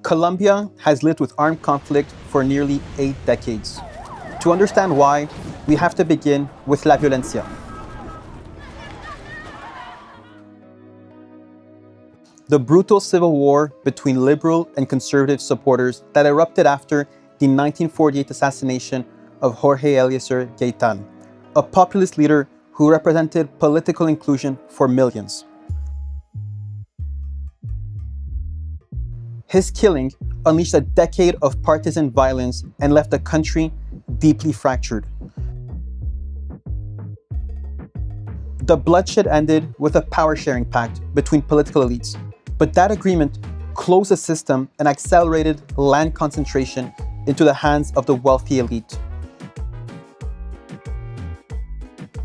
Colombia has lived with armed conflict for nearly 8 decades. To understand why, we have to begin with la violencia. The brutal civil war between liberal and conservative supporters that erupted after the 1948 assassination of Jorge Eliezer Gaitán, a populist leader who represented political inclusion for millions. His killing unleashed a decade of partisan violence and left the country deeply fractured. The bloodshed ended with a power-sharing pact between political elites, but that agreement closed the system and accelerated land concentration into the hands of the wealthy elite,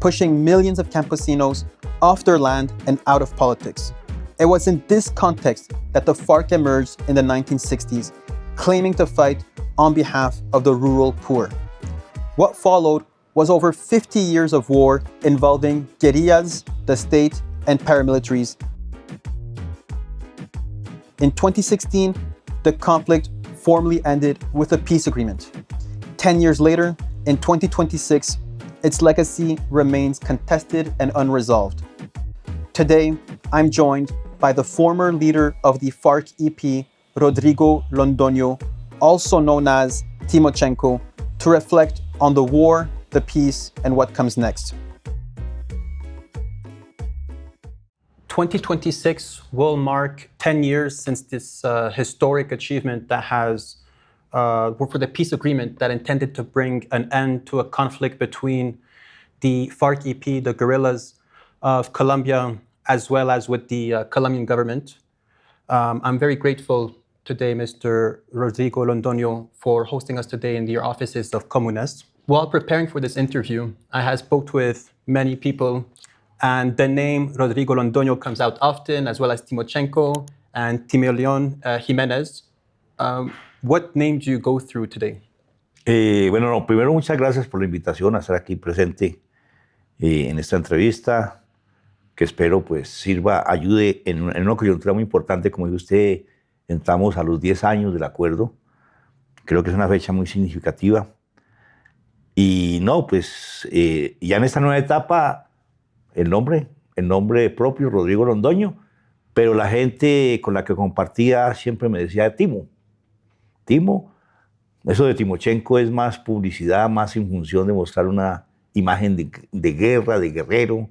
pushing millions of campesinos off their land and out of politics. It was in this context that the FARC emerged in the 1960s, claiming to fight on behalf of the rural poor. What followed was over 50 years of war involving guerrillas, the state, and paramilitaries. In 2016, the conflict formally ended with a peace agreement. 10 years later, in 2026, its legacy remains contested and unresolved. Today, I'm joined by the former leader of the FARC-EP, Rodrigo Londoño, also known as Timochenko, to reflect on the war, the peace, and what comes next. 2026 will mark 10 years since this historic achievement that has for the peace agreement that intended to bring an end to a conflict between the FARC-EP, the guerrillas of Colombia, as well as with the Colombian government. I'm very grateful today, Mr. Rodrigo Londoño, for hosting us today in your offices of Comunes. While preparing for this interview, I have spoke with many people, and the name Rodrigo Londoño comes out often, as well as Timochenko and Timoleón Jiménez. What name do you go through today? Primero, muchas gracias por la invitación a estar aquí presente en esta entrevista, que espero pues sirva, ayude en una coyuntura muy importante. Como dice usted, entramos a los 10 años del acuerdo. Creo que es una fecha muy significativa. Y no, pues ya en esta nueva etapa, el nombre propio, Rodrigo Londoño, pero la gente con la que compartía siempre me decía Timo. Eso de Timochenko es más publicidad, más en función de mostrar una imagen de guerra, de guerrero,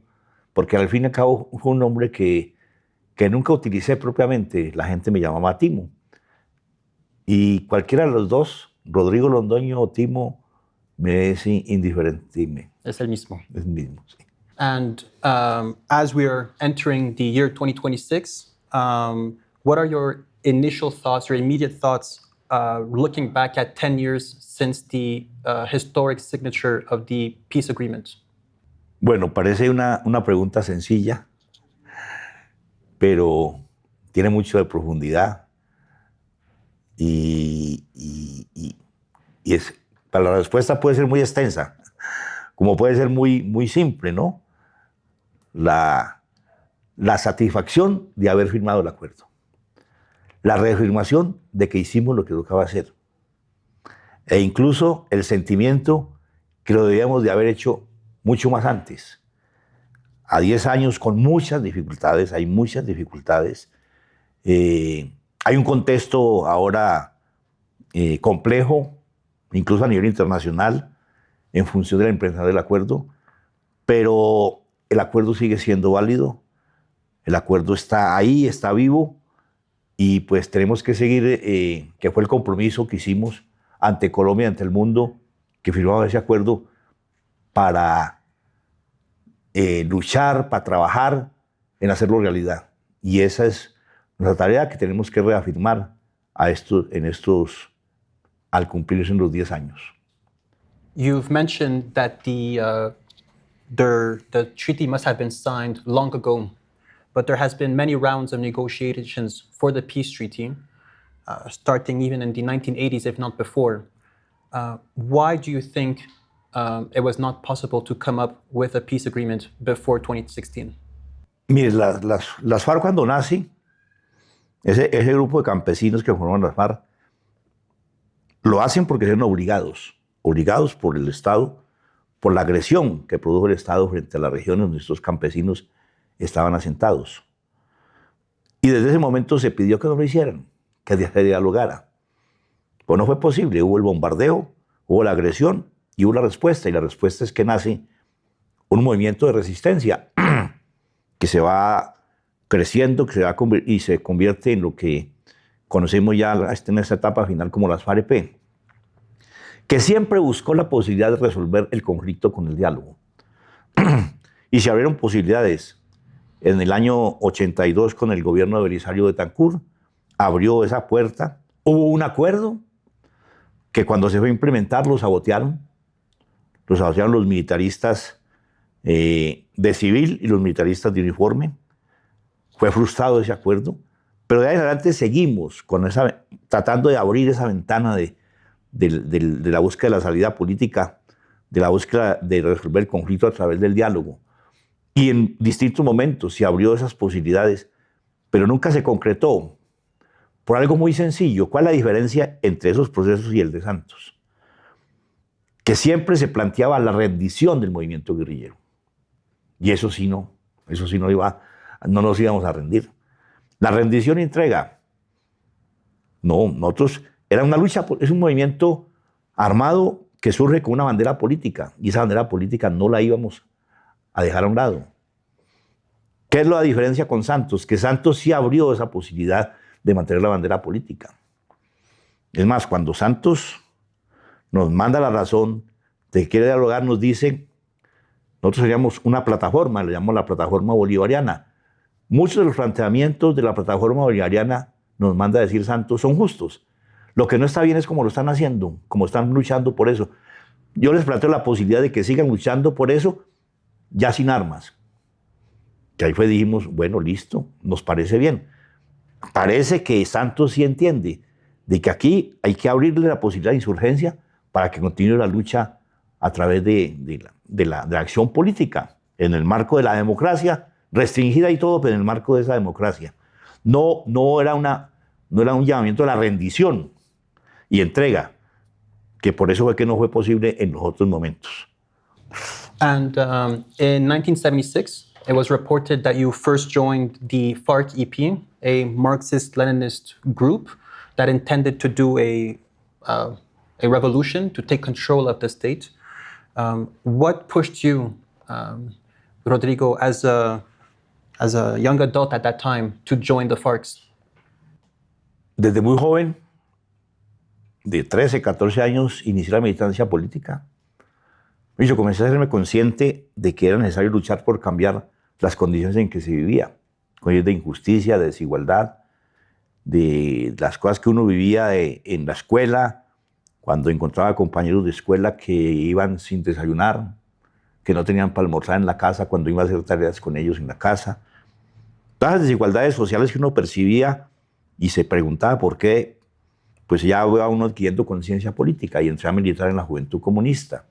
porque al fin y al cabo fue un nombre que nunca utilicé propiamente. La gente me llamaba Timo. Y cualquiera de los dos, Rodrigo Londoño o Timo, me es indiferente. Es el mismo. Es el mismo, sí. And as we are entering the year 2026, what are your initial thoughts, your immediate thoughts, looking back at 10 years since the historic signature of the peace agreement? Bueno, parece una pregunta sencilla, pero tiene mucho de profundidad y para la respuesta puede ser muy extensa, como puede ser muy simple, ¿no? La satisfacción de haber firmado el acuerdo, la reafirmación de que hicimos lo que tocaba hacer, e incluso el sentimiento que lo debíamos de haber hecho mucho más antes. A 10 años con muchas dificultades, hay muchas dificultades. Hay un contexto ahora complejo, incluso a nivel internacional, en función de la implementación del acuerdo, pero el acuerdo sigue siendo válido, el acuerdo está ahí, está vivo, y pues tenemos que seguir, que fue el compromiso que hicimos ante Colombia, ante el mundo, que firmamos ese acuerdo para luchar, para trabajar en hacerlo realidad. Y esa es nuestra tarea que tenemos que reafirmar al cumplirse en los 10 años. You've mentioned that the treaty must have been signed long ago, but there has been many rounds of negotiations for the peace treaty, starting even in the 1980s, if not before. Why do you think it was not possible to come up with a peace agreement before 2016? Mire, las FARC cuando nace Ese grupo de campesinos que forman las FARC lo hacen porque son obligados por el Estado, por la agresión que produjo el Estado frente a las regiones donde estos campesinos estaban asentados. Y desde ese momento se pidió que no lo hicieran, que se dialogara. Pues no fue posible, hubo el bombardeo, hubo la agresión y hubo la respuesta. Y la respuesta es que nace un movimiento de resistencia que se va creciendo, que y se convierte en lo que conocemos ya en esta etapa final como las FAREP, que siempre buscó la posibilidad de resolver el conflicto con el diálogo. Y se abrieron posibilidades. En el año 82, con el gobierno de Belisario Betancur, abrió esa puerta. Hubo un acuerdo que cuando se fue a implementar lo sabotearon. Lo sabotearon los militaristas de civil y los militaristas de uniforme. Fue frustrado ese acuerdo. Pero de ahí en adelante seguimos con tratando de abrir esa ventana de la búsqueda de la salida política, de la búsqueda de resolver el conflicto a través del diálogo. Y en distintos momentos se abrió esas posibilidades, pero nunca se concretó por algo muy sencillo. ¿Cuál es la diferencia entre esos procesos y el de Santos? Que siempre se planteaba la rendición del movimiento guerrillero. Y eso sí no nos íbamos a rendir. La rendición y entrega, no, nosotros, era una lucha, es un movimiento armado que surge con una bandera política, y esa bandera política no la íbamos a dejar a un lado. ¿Qué es la diferencia con Santos? Que Santos sí abrió esa posibilidad de mantener la bandera política. Es más, cuando Santos nos manda la razón de que quiere dialogar, nos dice, nosotros seríamos una plataforma, le llamamos la plataforma bolivariana. Muchos de los planteamientos de la plataforma bolivariana, nos manda a decir Santos, son justos. Lo que no está bien es cómo lo están haciendo, cómo están luchando por eso. Yo les planteo la posibilidad de que sigan luchando por eso, ya sin armas. Que ahí dijimos, bueno, listo, nos parece bien. Parece que Santos sí entiende de que aquí hay que abrirle la posibilidad de insurgencia para que continúe la lucha a través de la acción política, en el marco de la democracia, restringida y todo, pero en el marco de esa democracia. No era un llamamiento a la rendición y entrega, que por eso fue que no fue posible en los otros momentos. And in 1976, it was reported that you first joined the FARC-EP, a Marxist-Leninist group that intended to do a revolution to take control of the state. What pushed you, Rodrigo, as a young adult at that time, to join the FARC? Desde muy joven, de 13, 14 años, inicié la militancia política. Y yo comencé a hacerme consciente de que era necesario luchar por cambiar las condiciones en que se vivía, condiciones de injusticia, de desigualdad, de las cosas que uno vivía en la escuela, cuando encontraba compañeros de escuela que iban sin desayunar, que no tenían para almorzar en la casa cuando iba a hacer tareas con ellos en la casa. Todas las desigualdades sociales que uno percibía y se preguntaba por qué, pues ya iba uno adquiriendo conciencia política y entré a militar en la Juventud Comunista.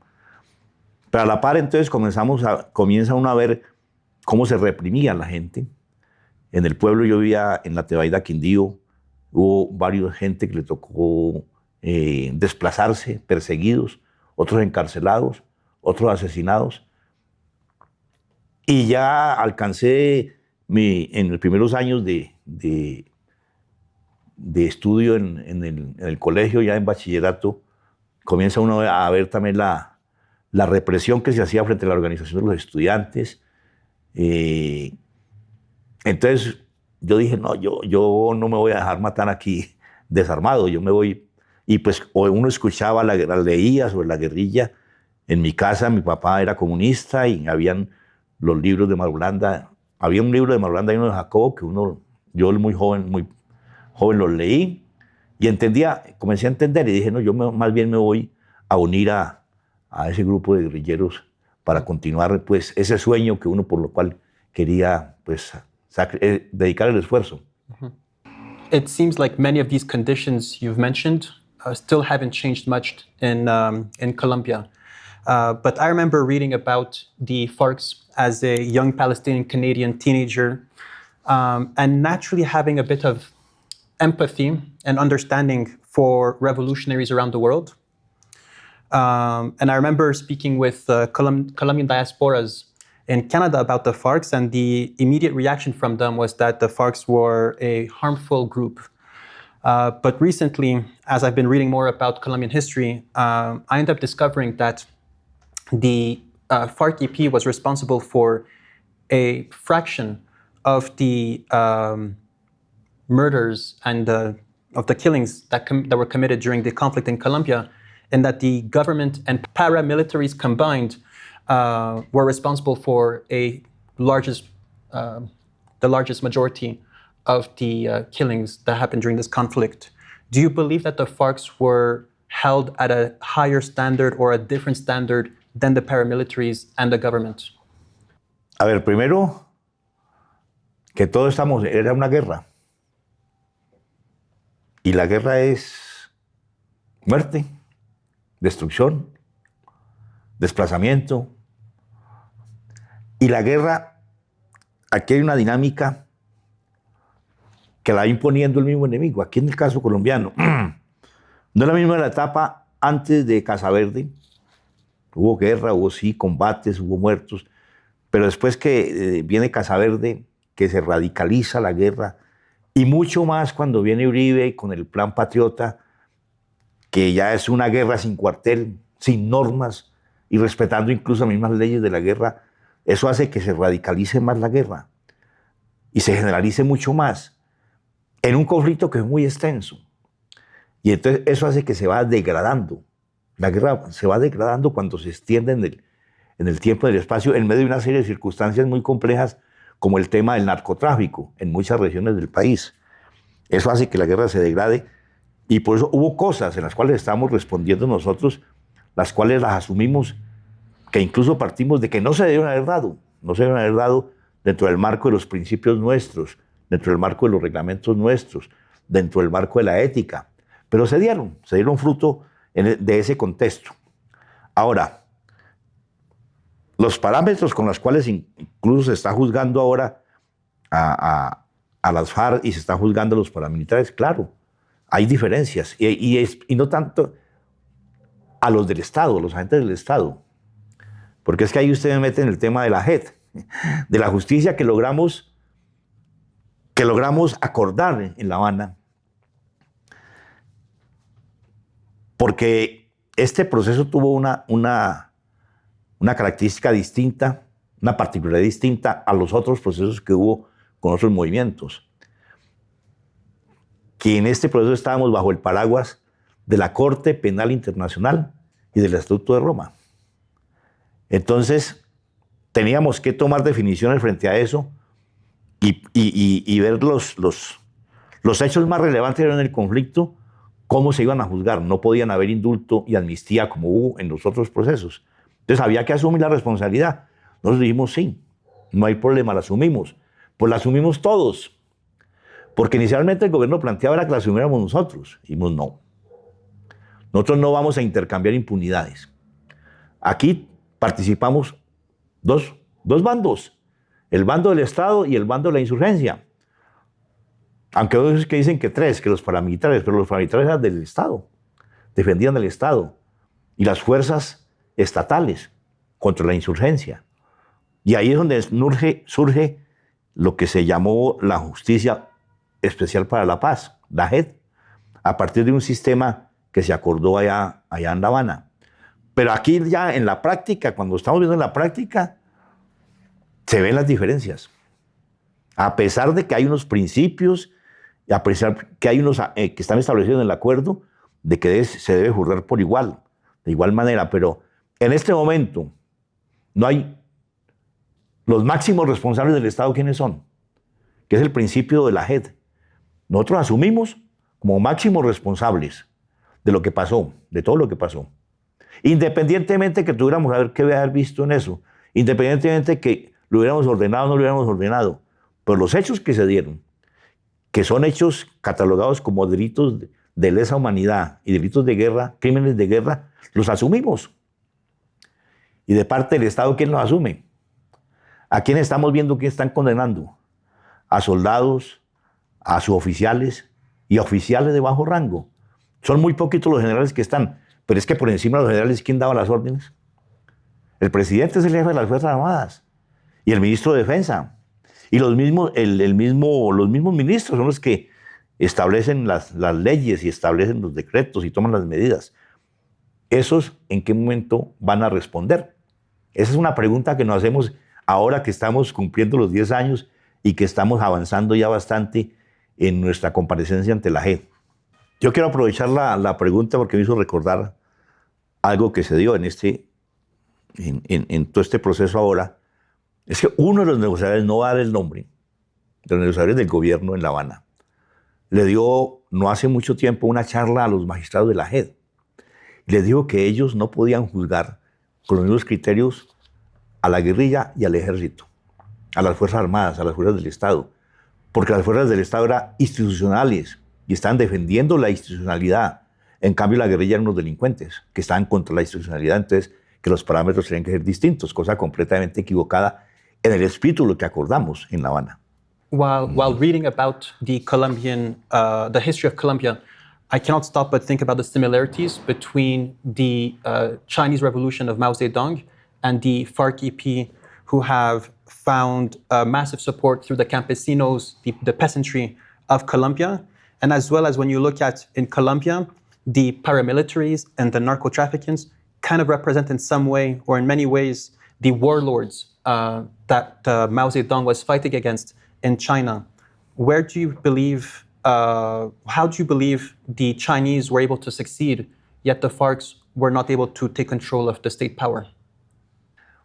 Pero a la par entonces comienza uno a ver cómo se reprimía la gente. En el pueblo yo vivía en la Tebaida, Quindío, hubo varios gente que le tocó desplazarse, perseguidos, otros encarcelados, otros asesinados. Y ya alcancé en los primeros años de estudio en el colegio, ya en bachillerato, comienza uno a ver también la represión que se hacía frente a la organización de los estudiantes. Entonces yo dije, no, yo no me voy a dejar matar aquí desarmado, yo me voy. Y pues uno escuchaba, leía sobre la guerrilla. En mi casa mi papá era comunista y habían los libros de Marulanda. Había un libro de Marulanda y uno de Jacobo que yo muy joven los leí y comencé a entender y dije, no, yo más bien me voy a unir a ese grupo de guerrilleros para continuar pues ese sueño que uno por lo cual quería pues dedicar el esfuerzo. Mm-hmm. It seems like many of these conditions you've mentioned still haven't changed much in Colombia. But I remember reading about the FARC as a young Palestinian Canadian teenager and naturally having a bit of empathy and understanding for revolutionaries around the world. And I remember speaking with Colombian diasporas in Canada about the FARC, and the immediate reaction from them was that the FARC were a harmful group. But recently, as I've been reading more about Colombian history, I ended up discovering that the FARC-EP was responsible for a fraction of the murders and of the killings that were committed during the conflict in Colombia, and that the government and paramilitaries combined were responsible for the largest majority of the killings that happened during this conflict. Do you believe that the FARC were held at a higher standard or a different standard than the paramilitaries and the government? A ver, primero, que todos era una guerra. Y la guerra es muerte, destrucción, desplazamiento. Y la guerra, aquí hay una dinámica que la va imponiendo el mismo enemigo. Aquí en el caso colombiano, no es la misma la etapa antes de Casa Verde. Hubo guerra, hubo sí combates, hubo muertos, pero después que viene Casa Verde, que se radicaliza la guerra, y mucho más cuando viene Uribe con el Plan Patriota, que ya es una guerra sin cuartel, sin normas, y respetando incluso las mismas leyes de la guerra, eso hace que se radicalice más la guerra y se generalice mucho más en un conflicto que es muy extenso. Y entonces eso hace que se va degradando. La guerra se va degradando cuando se extiende en el tiempo y el espacio en medio de una serie de circunstancias muy complejas como el tema del narcotráfico en muchas regiones del país. Eso hace que la guerra se degrade y por eso hubo cosas en las cuales estamos respondiendo nosotros, las cuales las asumimos, que incluso partimos de que no se debieron haber dado, no se debieron haber dado dentro del marco de los principios nuestros, dentro del marco de los reglamentos nuestros, dentro del marco de la ética, pero se dieron fruto de ese contexto. Ahora, los parámetros con los cuales incluso se está juzgando ahora a las FARC y se está juzgando a los paramilitares, claro, hay diferencias, y no tanto a los del Estado, a los agentes del Estado, porque es que ahí usted me mete en el tema de la JEP, de la justicia que logramos acordar en La Habana, porque este proceso tuvo una característica distinta, una particularidad distinta a los otros procesos que hubo con otros movimientos. Que en este proceso estábamos bajo el paraguas de la Corte Penal Internacional y del Estatuto de Roma. Entonces, teníamos que tomar definiciones frente a eso y ver los hechos más relevantes en el conflicto, cómo se iban a juzgar. No podían haber indulto y amnistía como hubo en los otros procesos. Entonces había que asumir la responsabilidad. Nosotros dijimos sí, no hay problema, la asumimos. Pues la asumimos todos. Porque inicialmente el gobierno planteaba era que la asumiéramos nosotros. Dijimos no. Nosotros no vamos a intercambiar impunidades. Aquí participamos dos bandos. El bando del Estado y el bando de la insurgencia. Aunque hay otros que dicen que tres, que los paramilitares, pero los paramilitares eran del Estado. Defendían al Estado. Y las fuerzas estatales contra la insurgencia. Y ahí es donde surge lo que se llamó la Justicia Especial para la Paz, la JEP, a partir de un sistema que se acordó allá en La Habana. Pero aquí ya en la práctica, cuando estamos viendo en la práctica, se ven las diferencias. A pesar de que hay unos principios, a pesar que hay unos que están establecidos en el acuerdo, de que se debe juzgar por igual, de igual manera, pero en este momento no hay los máximos responsables del Estado, ¿quiénes son? Que es el principio de la JEP. Nosotros asumimos como máximos responsables de lo que pasó, de todo lo que pasó. Independientemente que tuviéramos que haber visto en eso, independientemente que lo hubiéramos ordenado o no lo hubiéramos ordenado, pero los hechos que se dieron, que son hechos catalogados como delitos de lesa humanidad y delitos de guerra, crímenes de guerra, los asumimos. Y de parte del Estado, ¿quién los asume? ¿A quién estamos viendo que están condenando? A soldados, a suboficiales y a oficiales de bajo rango. Son muy poquitos los generales que están, pero es que por encima de los generales, ¿quién daba las órdenes? El presidente es el jefe de las Fuerzas Armadas y el ministro de Defensa. Y los mismos ministros son los que establecen las leyes y establecen los decretos y toman las medidas. ¿Esos en qué momento van a responder? Esa es una pregunta que nos hacemos ahora que estamos cumpliendo los 10 años y que estamos avanzando ya bastante en nuestra comparecencia ante la JEP. Yo quiero aprovechar la pregunta porque me hizo recordar algo que se dio en todo este proceso ahora. Es que uno de los negociadores, no va a dar el nombre, de los negociadores del gobierno en La Habana, le dio no hace mucho tiempo una charla a los magistrados de la JEP. Les dijo que ellos no podían juzgar con los mismos criterios a la guerrilla y al ejército, a las Fuerzas Armadas, a las Fuerzas del Estado, porque las Fuerzas del Estado eran institucionales y estaban defendiendo la institucionalidad. En cambio, la guerrilla eran unos delincuentes que estaban contra la institucionalidad, entonces que los parámetros tenían que ser distintos, cosa completamente equivocada en el espíritu de lo que acordamos en La Habana. While reading about the history of Colombia, I cannot stop but think about the similarities between the Chinese Revolution of Mao Zedong and the FARC-EP, who have found massive support through the campesinos, the peasantry of Colombia, and as well as when you look at in Colombia, the paramilitaries and the narco-traffickers kind of represent in some way or in many ways the warlords that Mao Zedong was fighting against in China. How do you believe the Chinese were able to succeed, yet the FARC were not able to take control of the state power?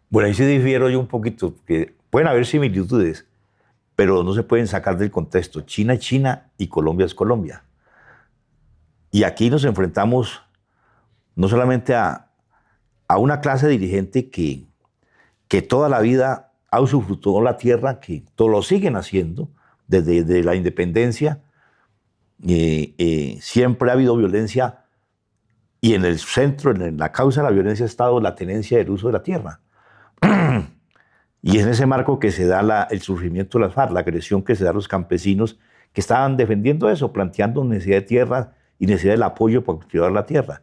Bueno, ahí sí difiero yo un poquito, porque pueden haber similitudes, pero no se pueden sacar del contexto. China es China y Colombia es Colombia. Y aquí nos enfrentamos no solamente a una clase dirigente que toda la vida ha usufructuado la tierra, que todo lo siguen haciendo desde la independencia. Siempre ha habido violencia y en el centro, en la causa de la violencia ha estado la tenencia del uso de la tierra. Y es en ese marco que se da el surgimiento de las FARC, la agresión que se da a los campesinos que estaban defendiendo eso, planteando necesidad de tierra y necesidad del apoyo para cultivar la tierra.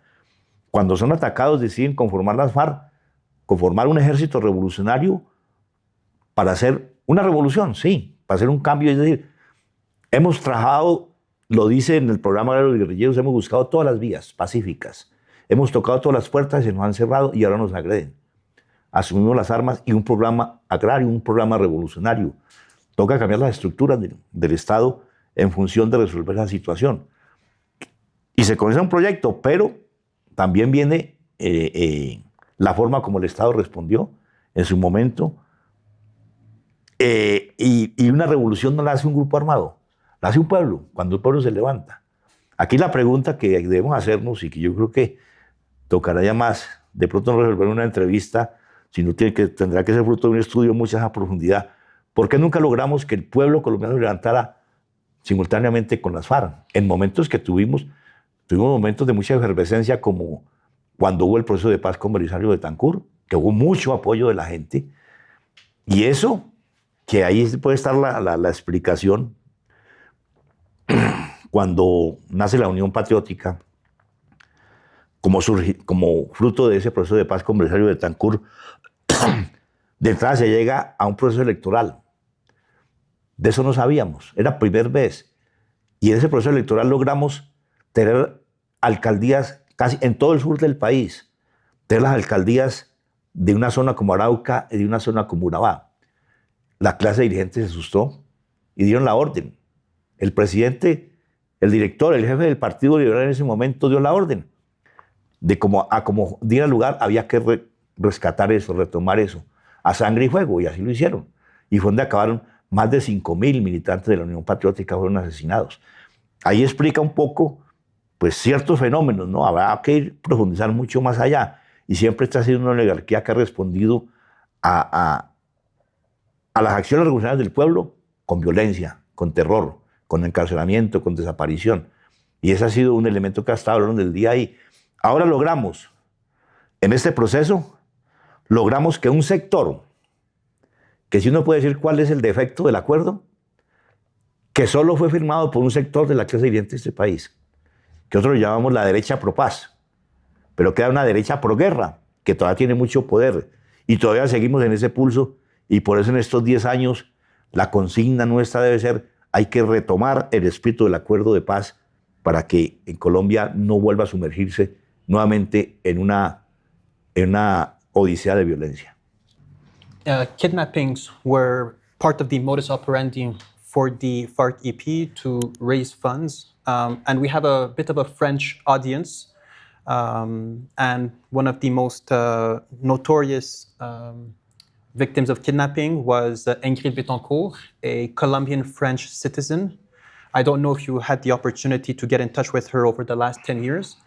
Cuando son atacados deciden conformar las FARC, conformar un ejército revolucionario para hacer una revolución, sí, para hacer un cambio. Es decir, hemos trabajado, lo dice en el programa de los guerrilleros, hemos buscado todas las vías pacíficas, hemos tocado todas las puertas, se nos han cerrado y ahora nos agreden. Asumimos las armas y un programa agrario, un programa revolucionario. Toca cambiar las estructuras del Estado en función de resolver la situación. Y se comienza un proyecto, pero también viene la forma como el Estado respondió en su momento. Y una revolución no la hace un grupo armado, la hace un pueblo, cuando el pueblo se levanta. Aquí la pregunta que debemos hacernos y que yo creo que tocará ya más, de pronto no resolver una entrevista, sino tendrá que ser fruto de un estudio mucho más a profundidad. ¿Por qué nunca logramos que el pueblo colombiano se levantara simultáneamente con las FARC? En momentos que tuvimos momentos de mucha efervescencia, como cuando hubo el proceso de paz con Belisario Betancur, que hubo mucho apoyo de la gente. Y eso, que ahí puede estar la explicación, cuando nace la Unión Patriótica, como fruto de ese proceso de paz con Belisario Betancur, de entrada se llega a un proceso electoral. De eso no sabíamos, era primera vez. Y en ese proceso electoral logramos tener alcaldías casi en todo el sur del país, tener las alcaldías de una zona como Arauca y de una zona como Urabá. La clase dirigente se asustó y dieron la orden. El presidente, el director, el jefe del Partido Liberal en ese momento dio la orden de como diera lugar había que rescatar eso, retomar eso, a sangre y fuego, y así lo hicieron. Y fue donde acabaron más de 5.000 militantes de la Unión Patriótica fueron asesinados. Ahí explica un poco, pues, ciertos fenómenos, ¿no? Habrá que profundizar mucho más allá. Y siempre está siendo una oligarquía que ha respondido a las acciones revolucionarias del pueblo con violencia, con terror, con encarcelamiento, con desaparición. Y ese ha sido un elemento que ha estado hablando del día ahí. Ahora logramos, en este proceso, logramos que un sector, que si uno puede decir cuál es el defecto del acuerdo, que solo fue firmado por un sector de la clase dirigente de este país, que nosotros llamamos la derecha pro paz, pero queda una derecha pro guerra, que todavía tiene mucho poder, y todavía seguimos en ese pulso, y por eso en estos 10 años la consigna nuestra debe ser: hay que retomar el espíritu del acuerdo de paz para que en Colombia no vuelva a sumergirse nuevamente en una odisea de violencia. Kidnappings were part of the modus operandi for the FARC-EP to raise funds. And we have a bit of a French audience. And one of the most notorious victims of kidnapping was Ingrid Betancourt, a Colombian-French citizen. I don't know if you had the opportunity to get in touch with her over the last 10 years,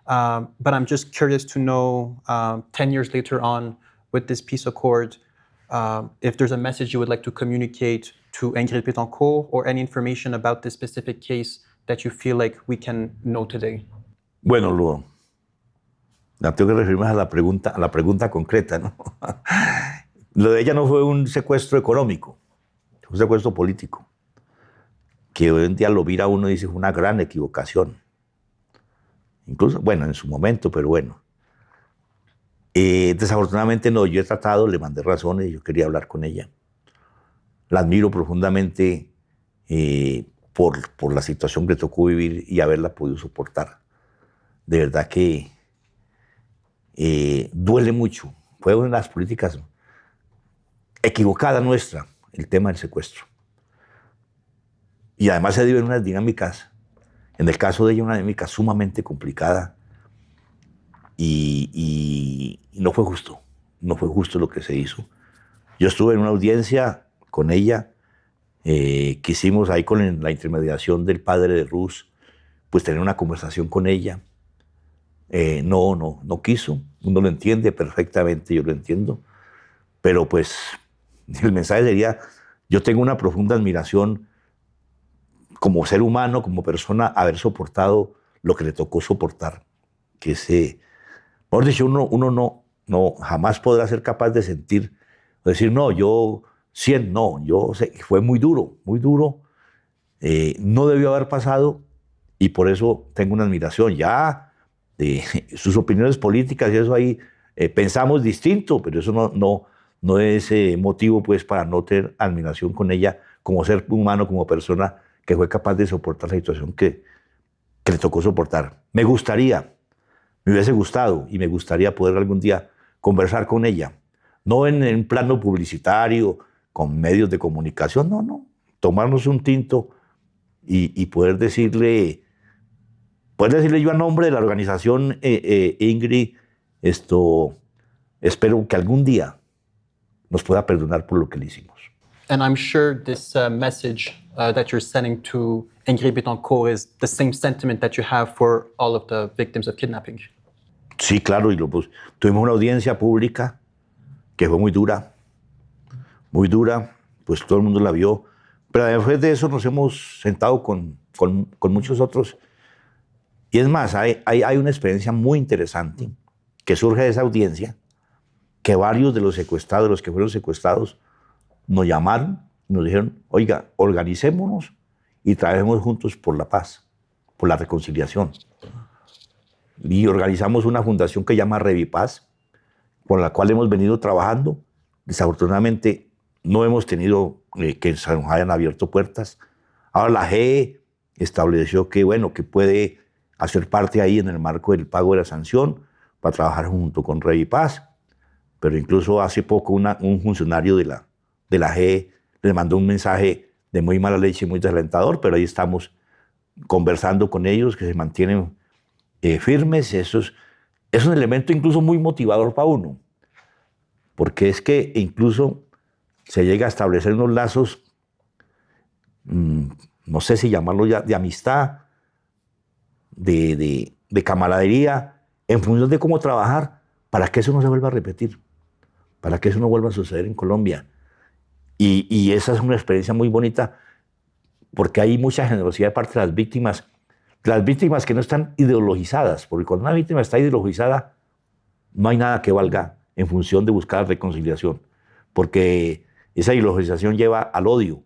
but I'm just curious to know, 10 years later on, with this peace accord, if there's a message you would like to communicate to Ingrid Betancourt or any information about this specific case that you feel like we can know today. Bueno, tengo que referirme a la pregunta concreta, ¿no? Lo de ella no fue un secuestro económico, fue un secuestro político, que hoy en día lo mira uno y dice fue una gran equivocación. Incluso, bueno, en su momento, pero bueno. Desafortunadamente no, yo he tratado, le mandé razones, yo quería hablar con ella. La admiro profundamente por la situación que le tocó vivir y haberla podido soportar. De verdad que duele mucho. Fue una de las políticas equivocada nuestra, el tema del secuestro. Y además se dio en unas dinámicas, en el caso de ella, una dinámica sumamente complicada y no fue justo. No fue justo lo que se hizo. Yo estuve en una audiencia con ella, quisimos ahí con la intermediación del padre de Ruz, pues tener una conversación con ella. No quiso. Uno lo entiende perfectamente, yo lo entiendo. Pero pues el mensaje sería: yo tengo una profunda admiración como ser humano, como persona, haber soportado lo que le tocó soportar. Que por dicho, uno no jamás podrá ser capaz de sentir, o decir, no, yo sé, fue muy duro, no debió haber pasado, y por eso tengo una admiración. Ya sus opiniones políticas y eso ahí pensamos distinto, pero eso no es motivo pues para no tener admiración con ella como ser humano, como persona que fue capaz de soportar la situación que le tocó soportar. Me hubiese gustado y me gustaría poder algún día conversar con ella, no en plano publicitario, con medios de comunicación, no, tomarnos un tinto y poder decirle yo a nombre de la organización Ingrid, espero que algún día nos pueda perdonar por lo que le hicimos. And I'm sure this message that you're sending to Ingrid Betancourt is the same sentiment that you have for all of the victims of kidnapping. Sí, claro, y tuvimos una audiencia pública que fue muy dura, pues todo el mundo la vio, pero después de eso nos hemos sentado con muchos otros. Y es más, hay una experiencia muy interesante que surge de esa audiencia, que varios de los secuestrados, los que fueron secuestrados, nos llamaron y nos dijeron: oiga, organicémonos y trabajemos juntos por la paz, por la reconciliación. Y organizamos una fundación que se llama Revipaz, con la cual hemos venido trabajando. Desafortunadamente no hemos tenido que se nos hayan abierto puertas. Ahora la GE estableció que puede hacer parte ahí en el marco del pago de la sanción para trabajar junto con Revipaz. Pero incluso hace poco un funcionario de la GE les mandó un mensaje de muy mala leche, muy desalentador, pero ahí estamos conversando con ellos, que se mantienen firmes. Eso es un elemento incluso muy motivador para uno, porque es que incluso se llega a establecer unos lazos, no sé si llamarlo ya, de amistad, de camaradería, en función de cómo trabajar para que eso no se vuelva a repetir, para que eso no vuelva a suceder en Colombia. Y esa es una experiencia muy bonita, porque hay mucha generosidad de parte de las víctimas que no están ideologizadas, porque cuando una víctima está ideologizada, no hay nada que valga en función de buscar reconciliación, porque esa ideologización lleva al odio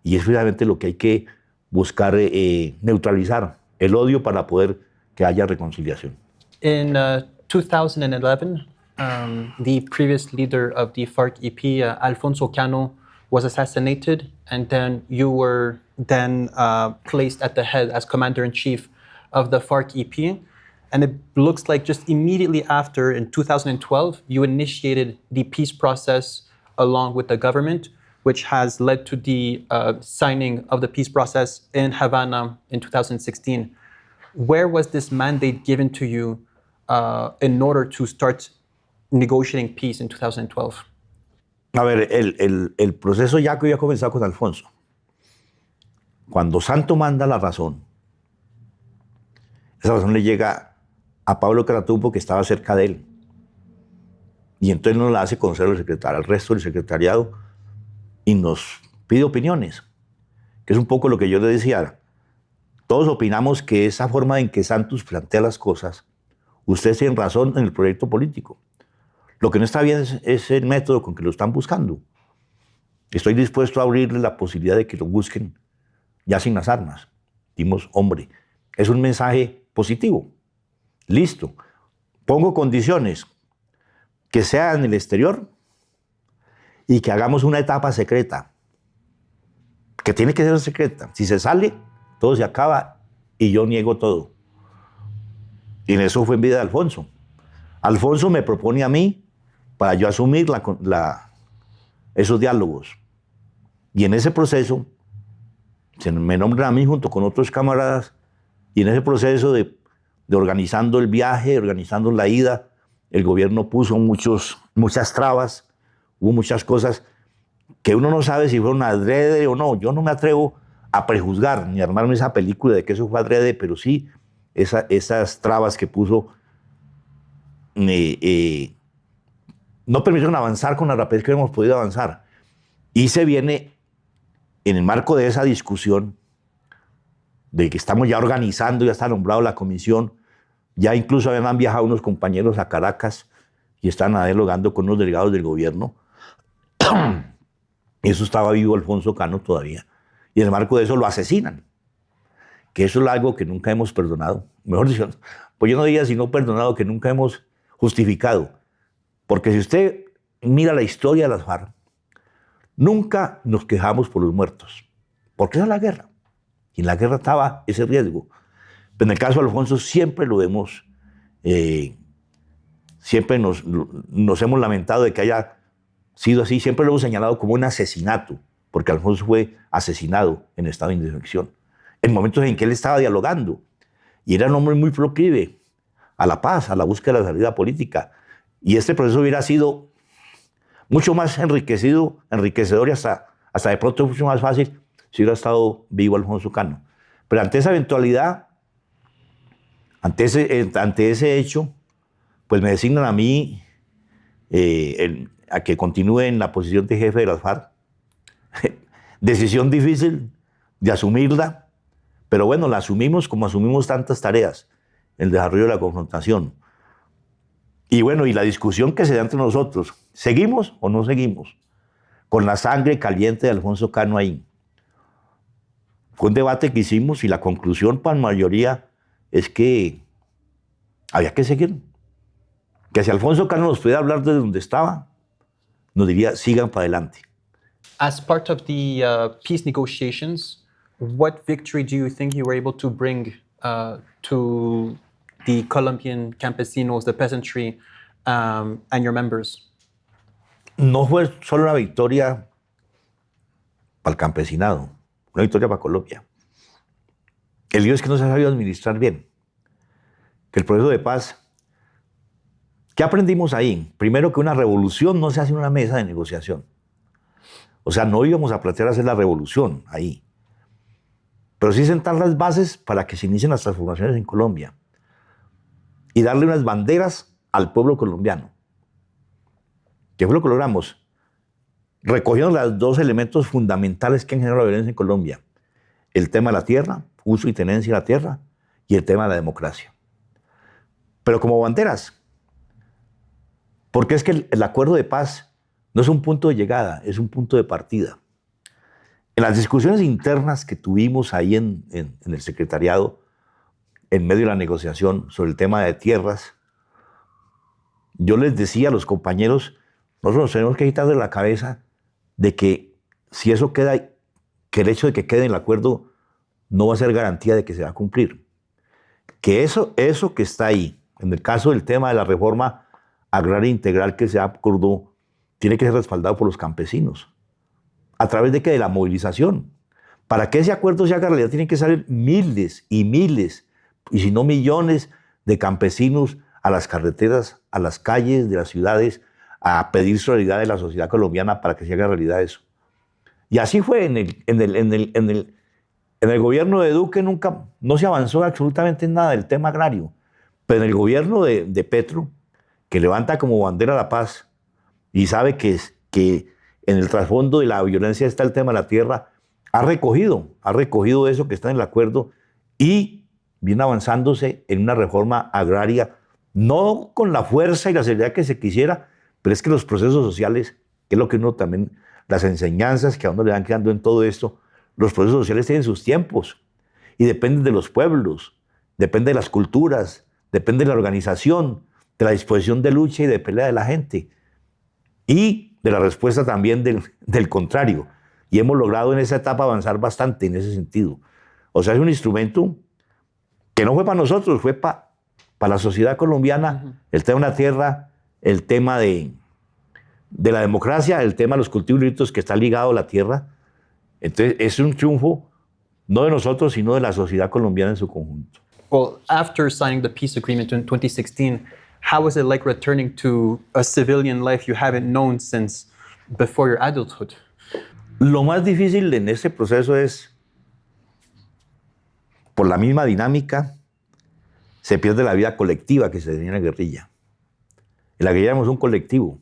Y es precisamente lo que hay que buscar neutralizar, el odio para poder que haya reconciliación. In 2011, the previous leader of the FARC-EP, Alfonso Cano, was assassinated, and then you were then placed at the head as commander-in-chief of the FARC-EP. And it looks like just immediately after, in 2012, you initiated the peace process along with the government, which has led to the signing of the peace process in Havana in 2016. Where was this mandate given to you in order to start negotiating peace in 2012? A ver, el proceso ya que había comenzado con Alfonso. Cuando Santo manda la razón, esa razón le llega a Pablo Caratumbo, que estaba cerca de él. Y entonces nos la hace conocer al resto del secretariado y nos pide opiniones, que es un poco lo que yo le decía. Todos opinamos que esa forma en que Santos plantea las cosas, ustedes tienen razón en el proyecto político. Lo que no está bien es el método con que lo están buscando. Estoy dispuesto a abrirle la posibilidad de que lo busquen ya sin las armas. Dimos, hombre, es un mensaje positivo. Listo. Pongo condiciones, que sea en el exterior y que hagamos una etapa secreta, que tiene que ser secreta. Si se sale, todo se acaba y yo niego todo. Y en eso fue en vida de Alfonso. Alfonso me propone a mí para yo asumir esos diálogos. Y en ese proceso, se me nombra a mí junto con otros camaradas, y en ese proceso de organizando el viaje, organizando la ida, el gobierno puso muchas trabas, hubo muchas cosas que uno no sabe si fueron adrede o no. Yo no me atrevo a prejuzgar ni a armarme esa película de que eso fue adrede, pero sí esas trabas que puso no permitieron avanzar con la rapidez que hemos podido avanzar. Y se viene en el marco de esa discusión de que estamos ya organizando, ya está nombrado la comisión, ya incluso habían viajado unos compañeros a Caracas y están dialogando con unos delegados del gobierno. Eso estaba vivo Alfonso Cano todavía. Y en el marco de eso lo asesinan. Que eso es algo que nunca hemos perdonado. Mejor dicho, pues yo no diría sino perdonado, que nunca hemos justificado. Porque si usted mira la historia de las FARC, nunca nos quejamos por los muertos. Porque esa es la guerra. Y en la guerra estaba ese riesgo. Pero en el caso de Alfonso siempre lo hemos, siempre nos hemos lamentado de que haya sido así. Siempre lo hemos señalado como un asesinato, porque Alfonso fue asesinado en estado de indefensión, en momentos en que él estaba dialogando. Y era un hombre muy proclive a la paz, a la búsqueda de la salida política. Y este proceso hubiera sido mucho más enriquecedor y hasta de pronto mucho más fácil si hubiera estado vivo Alfonso Cano. Pero ante esa eventualidad, ante ese hecho, pues me designan a mí a que continúe en la posición de jefe de las FARC. Decisión difícil de asumirla, pero bueno, la asumimos como asumimos tantas tareas, el desarrollo de la confrontación. Y bueno, y la discusión que se da entre nosotros, ¿seguimos o no seguimos? Con la sangre caliente de Alfonso Cano ahí. Fue un debate que hicimos y la conclusión para la mayoría es que había que seguir. Que si Alfonso Cano nos pudiera hablar desde donde estaba, nos diría, sigan para adelante. As part of the peace negotiations, what victory do you think you were able to bring to the Colombian campesinos, the peasantry, and your members? No fue solo una victoria para el campesinado, una victoria para Colombia. El lío es que no se ha sabido administrar bien. Que el proceso de paz, ¿qué aprendimos ahí? Primero, que una revolución no se hace en una mesa de negociación. O sea, no íbamos a plantear hacer la revolución ahí, pero sí sentar las bases para que se inicien las transformaciones en Colombia y darle unas banderas al pueblo colombiano. ¿Qué fue lo que logramos? Recogiendo los dos elementos fundamentales que han generado la violencia en Colombia: el tema de la tierra, uso y tenencia de la tierra, y el tema de la democracia. Pero como banderas, porque es que el acuerdo de paz no es un punto de llegada, es un punto de partida. En las discusiones internas que tuvimos ahí en el secretariado, en medio de la negociación sobre el tema de tierras, yo les decía a los compañeros, nosotros nos tenemos que quitar de la cabeza de que si eso queda, que el hecho de que quede en el acuerdo no va a ser garantía de que se va a cumplir. Que eso que está ahí, en el caso del tema de la reforma agraria integral que se acordó, tiene que ser respaldado por los campesinos. ¿A través de qué? De la movilización. Para que ese acuerdo se haga realidad tienen que salir miles y miles, y si no millones, de campesinos a las carreteras, a las calles de las ciudades, a pedir solidaridad de la sociedad colombiana para que se haga realidad eso. Y así fue en el gobierno de Duque no se avanzó absolutamente en nada del tema agrario, pero en el gobierno de Petro, que levanta como bandera la paz y sabe que en el trasfondo de la violencia está el tema de la tierra, ha recogido eso que está en el acuerdo y viene avanzándose en una reforma agraria, no con la fuerza y la seriedad que se quisiera, pero es que los procesos sociales, que es lo que uno también, las enseñanzas que a uno le van quedando en todo esto, los procesos sociales tienen sus tiempos y dependen de los pueblos, depende de las culturas, depende de la organización, de la disposición de lucha y de pelea de la gente y de la respuesta también del contrario. Y hemos logrado en esa etapa avanzar bastante en ese sentido. O sea, es un instrumento que no fue para nosotros, fue para la sociedad colombiana, el tema de la tierra, el tema de la democracia, el tema de los cultivos ilícitos que está ligado a la tierra. Entonces, es un triunfo no de nosotros, sino de la sociedad colombiana en su conjunto. Well, after signing the peace agreement in 2016, how was it like returning to a civilian life you haven't known since before your adulthood? Lo más difícil en ese proceso es, por la misma dinámica, se pierde la vida colectiva que se tenía en la guerrilla. En la guerrilla éramos un colectivo.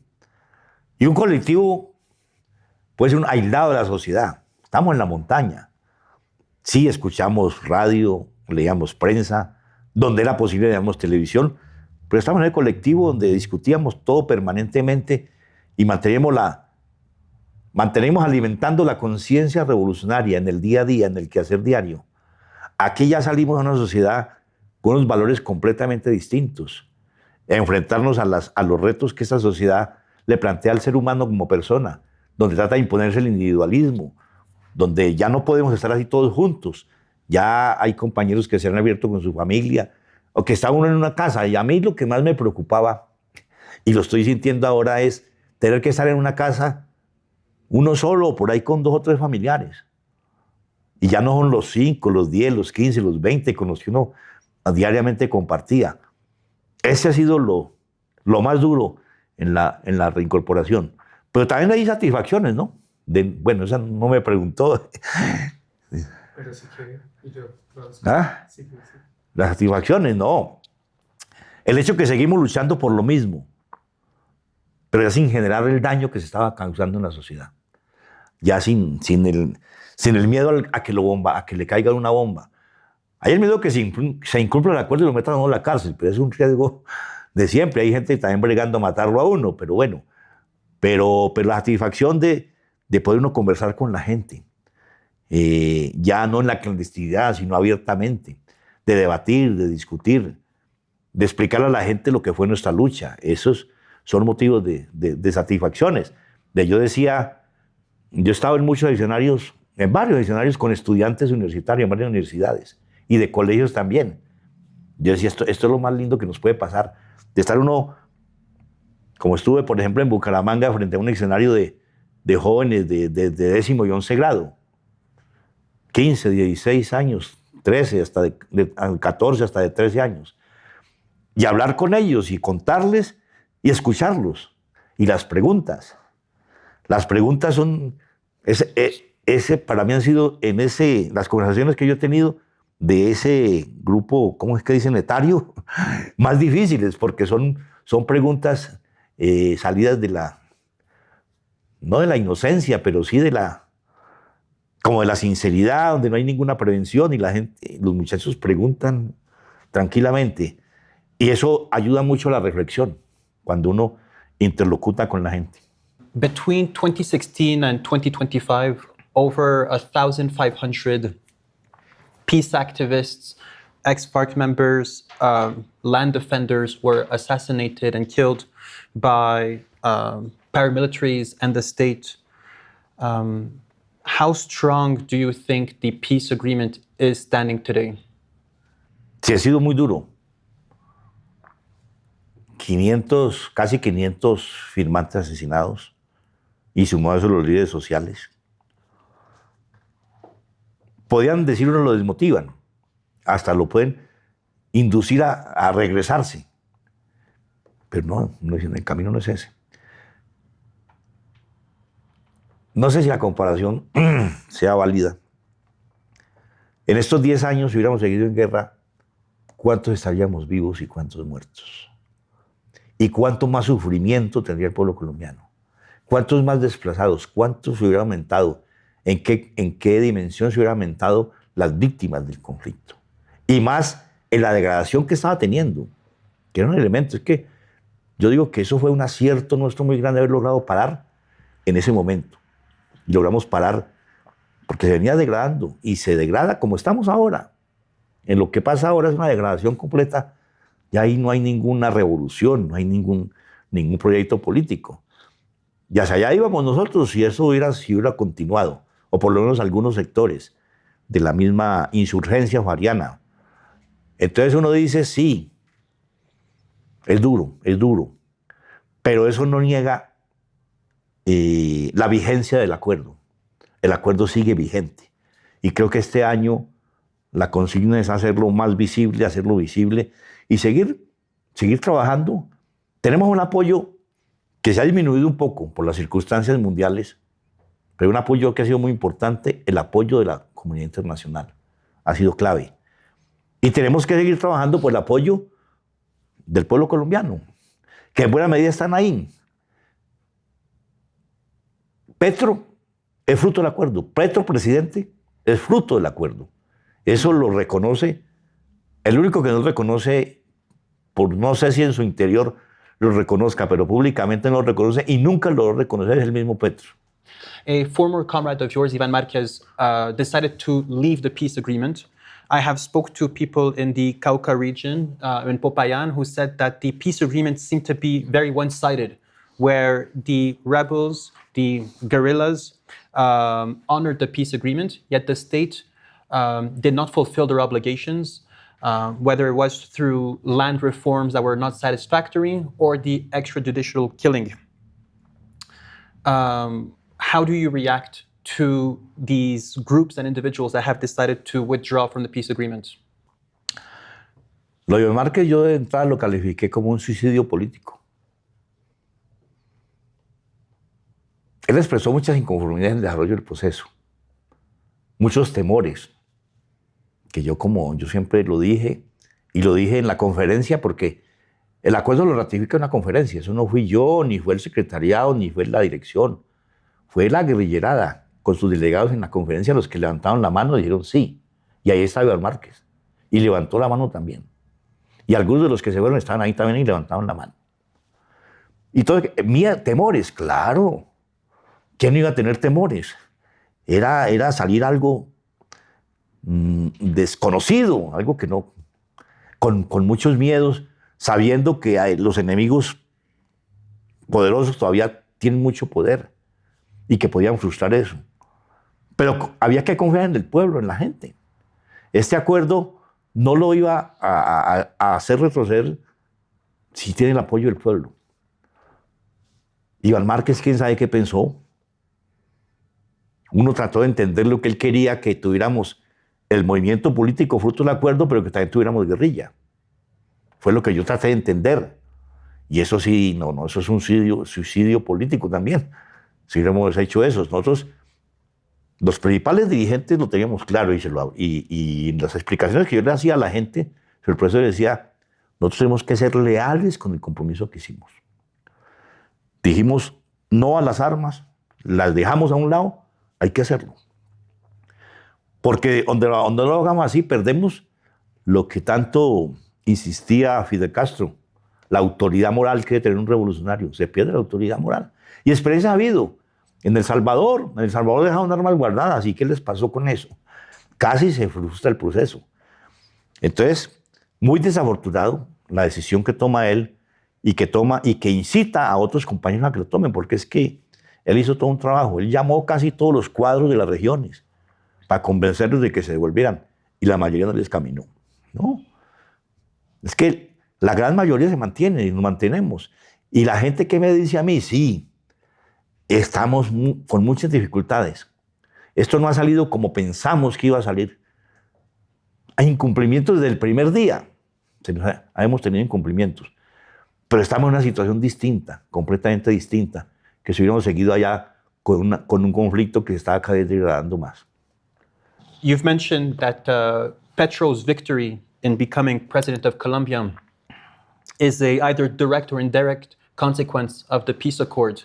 Y un colectivo puede ser un aislado de la sociedad. Estamos en la montaña. Sí, escuchamos radio, leíamos prensa, donde era posible veíamos televisión, pero estamos en el colectivo donde discutíamos todo permanentemente y manteníamos alimentando la conciencia revolucionaria en el día a día, en el quehacer diario. Aquí ya salimos a una sociedad con unos valores completamente distintos, a enfrentarnos a los retos que esta sociedad le plantea al ser humano como persona, donde trata de imponerse el individualismo, donde ya no podemos estar así todos juntos. Ya hay compañeros que se han abierto con su familia, o que está uno en una casa. Y a mí lo que más me preocupaba, y lo estoy sintiendo ahora, es tener que estar en una casa uno solo, por ahí con 2 o 3 familiares. Y ya no son los 5, los 10, los 15, los 20 con los que uno diariamente compartía. Ese ha sido lo más duro en la reincorporación. Pero también hay satisfacciones, ¿no? Bueno, esa no me preguntó. Pero sí que ¿Ah? sí. Las satisfacciones, no. El hecho que seguimos luchando por lo mismo, pero ya sin generar el daño que se estaba causando en la sociedad. Ya sin el miedo a que le caiga una bomba. Hay el miedo que se incumpla el acuerdo y lo metan a uno a la cárcel, pero es un riesgo de siempre. Hay gente también bregando a matarlo a uno, pero bueno. Pero la satisfacción de poder uno conversar con la gente, ya no en la clandestinidad, sino abiertamente, de debatir, de discutir, de explicarle a la gente lo que fue nuestra lucha. Esos son motivos de satisfacciones. Yo decía, yo he estado en varios diccionarios con estudiantes universitarios, en varias universidades, y de colegios también. Yo decía, esto es lo más lindo que nos puede pasar, de estar uno, como estuve, por ejemplo, en Bucaramanga, frente a un escenario de jóvenes de 10º y 11 grado, 15, 16 años, 13, hasta de 14, hasta de 13 años, y hablar con ellos y contarles y escucharlos. Y las preguntas son, para mí han sido las conversaciones que yo he tenido de ese grupo, ¿cómo es que dicen? Etario, más difíciles, porque son preguntas salidas no de la inocencia, pero sí como de la sinceridad, donde no hay ninguna prevención y los muchachos preguntan tranquilamente. Y eso ayuda mucho a la reflexión, cuando uno interlocuta con la gente. Between 2016 and 2025, over 1,500 peace activists, ex-FARC members, land defenders were assassinated and killed by paramilitaries and the state. How strong do you think the peace agreement is standing today? Sí, ha sido muy duro. 500, casi 500 firmantes asesinados y sumado a eso los líderes sociales. Podían decir uno lo desmotivan, hasta lo pueden inducir a regresarse. Pero no, el camino no es ese. No sé si la comparación sea válida. En estos 10 años, si hubiéramos seguido en guerra, ¿cuántos estaríamos vivos y cuántos muertos? ¿Y cuánto más sufrimiento tendría el pueblo colombiano? ¿Cuántos más desplazados? ¿Cuántos se hubiera aumentado? ¿En qué dimensión se hubiera aumentado las víctimas del conflicto? Y más en la degradación que estaba teniendo, que era un elemento. Es que yo digo que eso fue un acierto nuestro muy grande haber logrado parar en ese momento. Y logramos parar porque se venía degradando y se degrada como estamos ahora. En lo que pasa ahora es una degradación completa. Y ahí no hay ninguna revolución, no hay ningún proyecto político. Y hacia allá íbamos nosotros si eso hubiera continuado, o por lo menos algunos sectores de la misma insurgencia fariana. Entonces uno dice, sí, es duro, pero eso no niega la vigencia del acuerdo. El acuerdo sigue vigente. Y creo que este año la consigna es hacerlo más visible, hacerlo visible y seguir trabajando. Tenemos un apoyo que se ha disminuido un poco por las circunstancias mundiales, pero un apoyo que ha sido muy importante, el apoyo de la comunidad internacional. Ha sido clave. Y tenemos que seguir trabajando por el apoyo del pueblo colombiano, que en buena medida están ahí. Petro es fruto del acuerdo. Petro, presidente, es fruto del acuerdo. Eso lo reconoce. El único que no reconoce, por no sé si en su interior lo reconozca, pero públicamente no lo reconoce y nunca lo reconoce, es el mismo Petro. A former comrade of yours, Iván Márquez, decided to leave the peace agreement. I have spoke to people in the Cauca region, in Popayan, who said that the peace agreement seemed to be very one-sided, where the rebels, the guerrillas, honored the peace agreement, yet the state did not fulfill their obligations, whether it was through land reforms that were not satisfactory or the extrajudicial killing. How do you react to these groups and individuals that have decided to withdraw from the peace agreement? Lo de Márquez yo de entrada lo califiqué como un suicidio político. Él expresó muchas inconformidades en el desarrollo del proceso, muchos temores, que yo siempre lo dije, y lo dije en la conferencia porque el acuerdo lo ratifica una conferencia. Eso no fui yo, ni fue el secretariado, ni fue la dirección. Fue la guerrillerada con sus delegados en la conferencia los que levantaron la mano y dijeron sí. Y ahí estaba Iván Márquez. Y levantó la mano también. Y algunos de los que se fueron estaban ahí también y levantaron la mano. Y todo, temores, claro. ¿Quién no iba a tener temores? Era salir algo desconocido, algo que no, con muchos miedos, sabiendo que los enemigos poderosos todavía tienen mucho poder y que podían frustrar eso. Pero había que confiar en el pueblo, en la gente. Este acuerdo no lo iba a hacer retroceder si tiene el apoyo del pueblo. Iván Márquez, quién sabe qué pensó. Uno trató de entender lo que él quería, que tuviéramos el movimiento político fruto del acuerdo, pero que también tuviéramos guerrilla. Fue lo que yo traté de entender. Y eso sí, eso es un suicidio político también. Si hubiéramos hecho eso, nosotros, los principales dirigentes lo teníamos claro y las explicaciones que yo le hacía a la gente, el profesor decía, nosotros tenemos que ser leales con el compromiso que hicimos. Dijimos no a las armas, las dejamos a un lado, hay que hacerlo. Porque donde no lo hagamos así, perdemos lo que tanto insistía Fidel Castro, la autoridad moral que debe tener un revolucionario. Se pierde la autoridad moral. Y experiencia ha habido. En El Salvador dejaron armas guardadas. ¿Y qué les pasó con eso? Casi se frustra el proceso. Entonces, muy desafortunado la decisión que toma él y que incita a otros compañeros a que lo tomen, porque es que él hizo todo un trabajo. Él llamó casi todos los cuadros de las regiones para convencerlos de que se devolvieran y la mayoría no les caminó. No. Es que la gran mayoría se mantiene y nos mantenemos. Y la gente que me dice a mí, sí, estamos con muchas dificultades. Esto no ha salido como pensamos que iba a salir. Hay incumplimientos desde el primer día. Hemos tenido incumplimientos. Pero estamos en una situación distinta, completamente distinta, que si hubiéramos seguido allá con un conflicto que se estaba cada vez degradando más. You've mentioned that Petro's victory in becoming president of Colombia is a either direct or indirect consequence of the peace accord.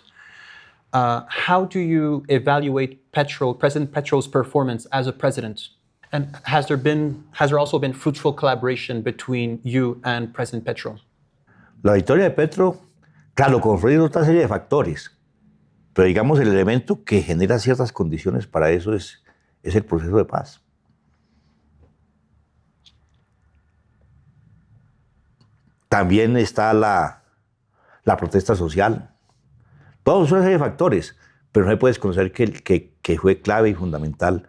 How do you evaluate President Petro's performance as a president? And has there also been fruitful collaboration between you and President Petro? La victoria de Petro, claro, confluye otra serie de factores, pero digamos el elemento que genera ciertas condiciones para eso es el proceso de paz. También está la protesta social. Todos son una serie de factores, pero no se puede desconocer que fue clave y fundamental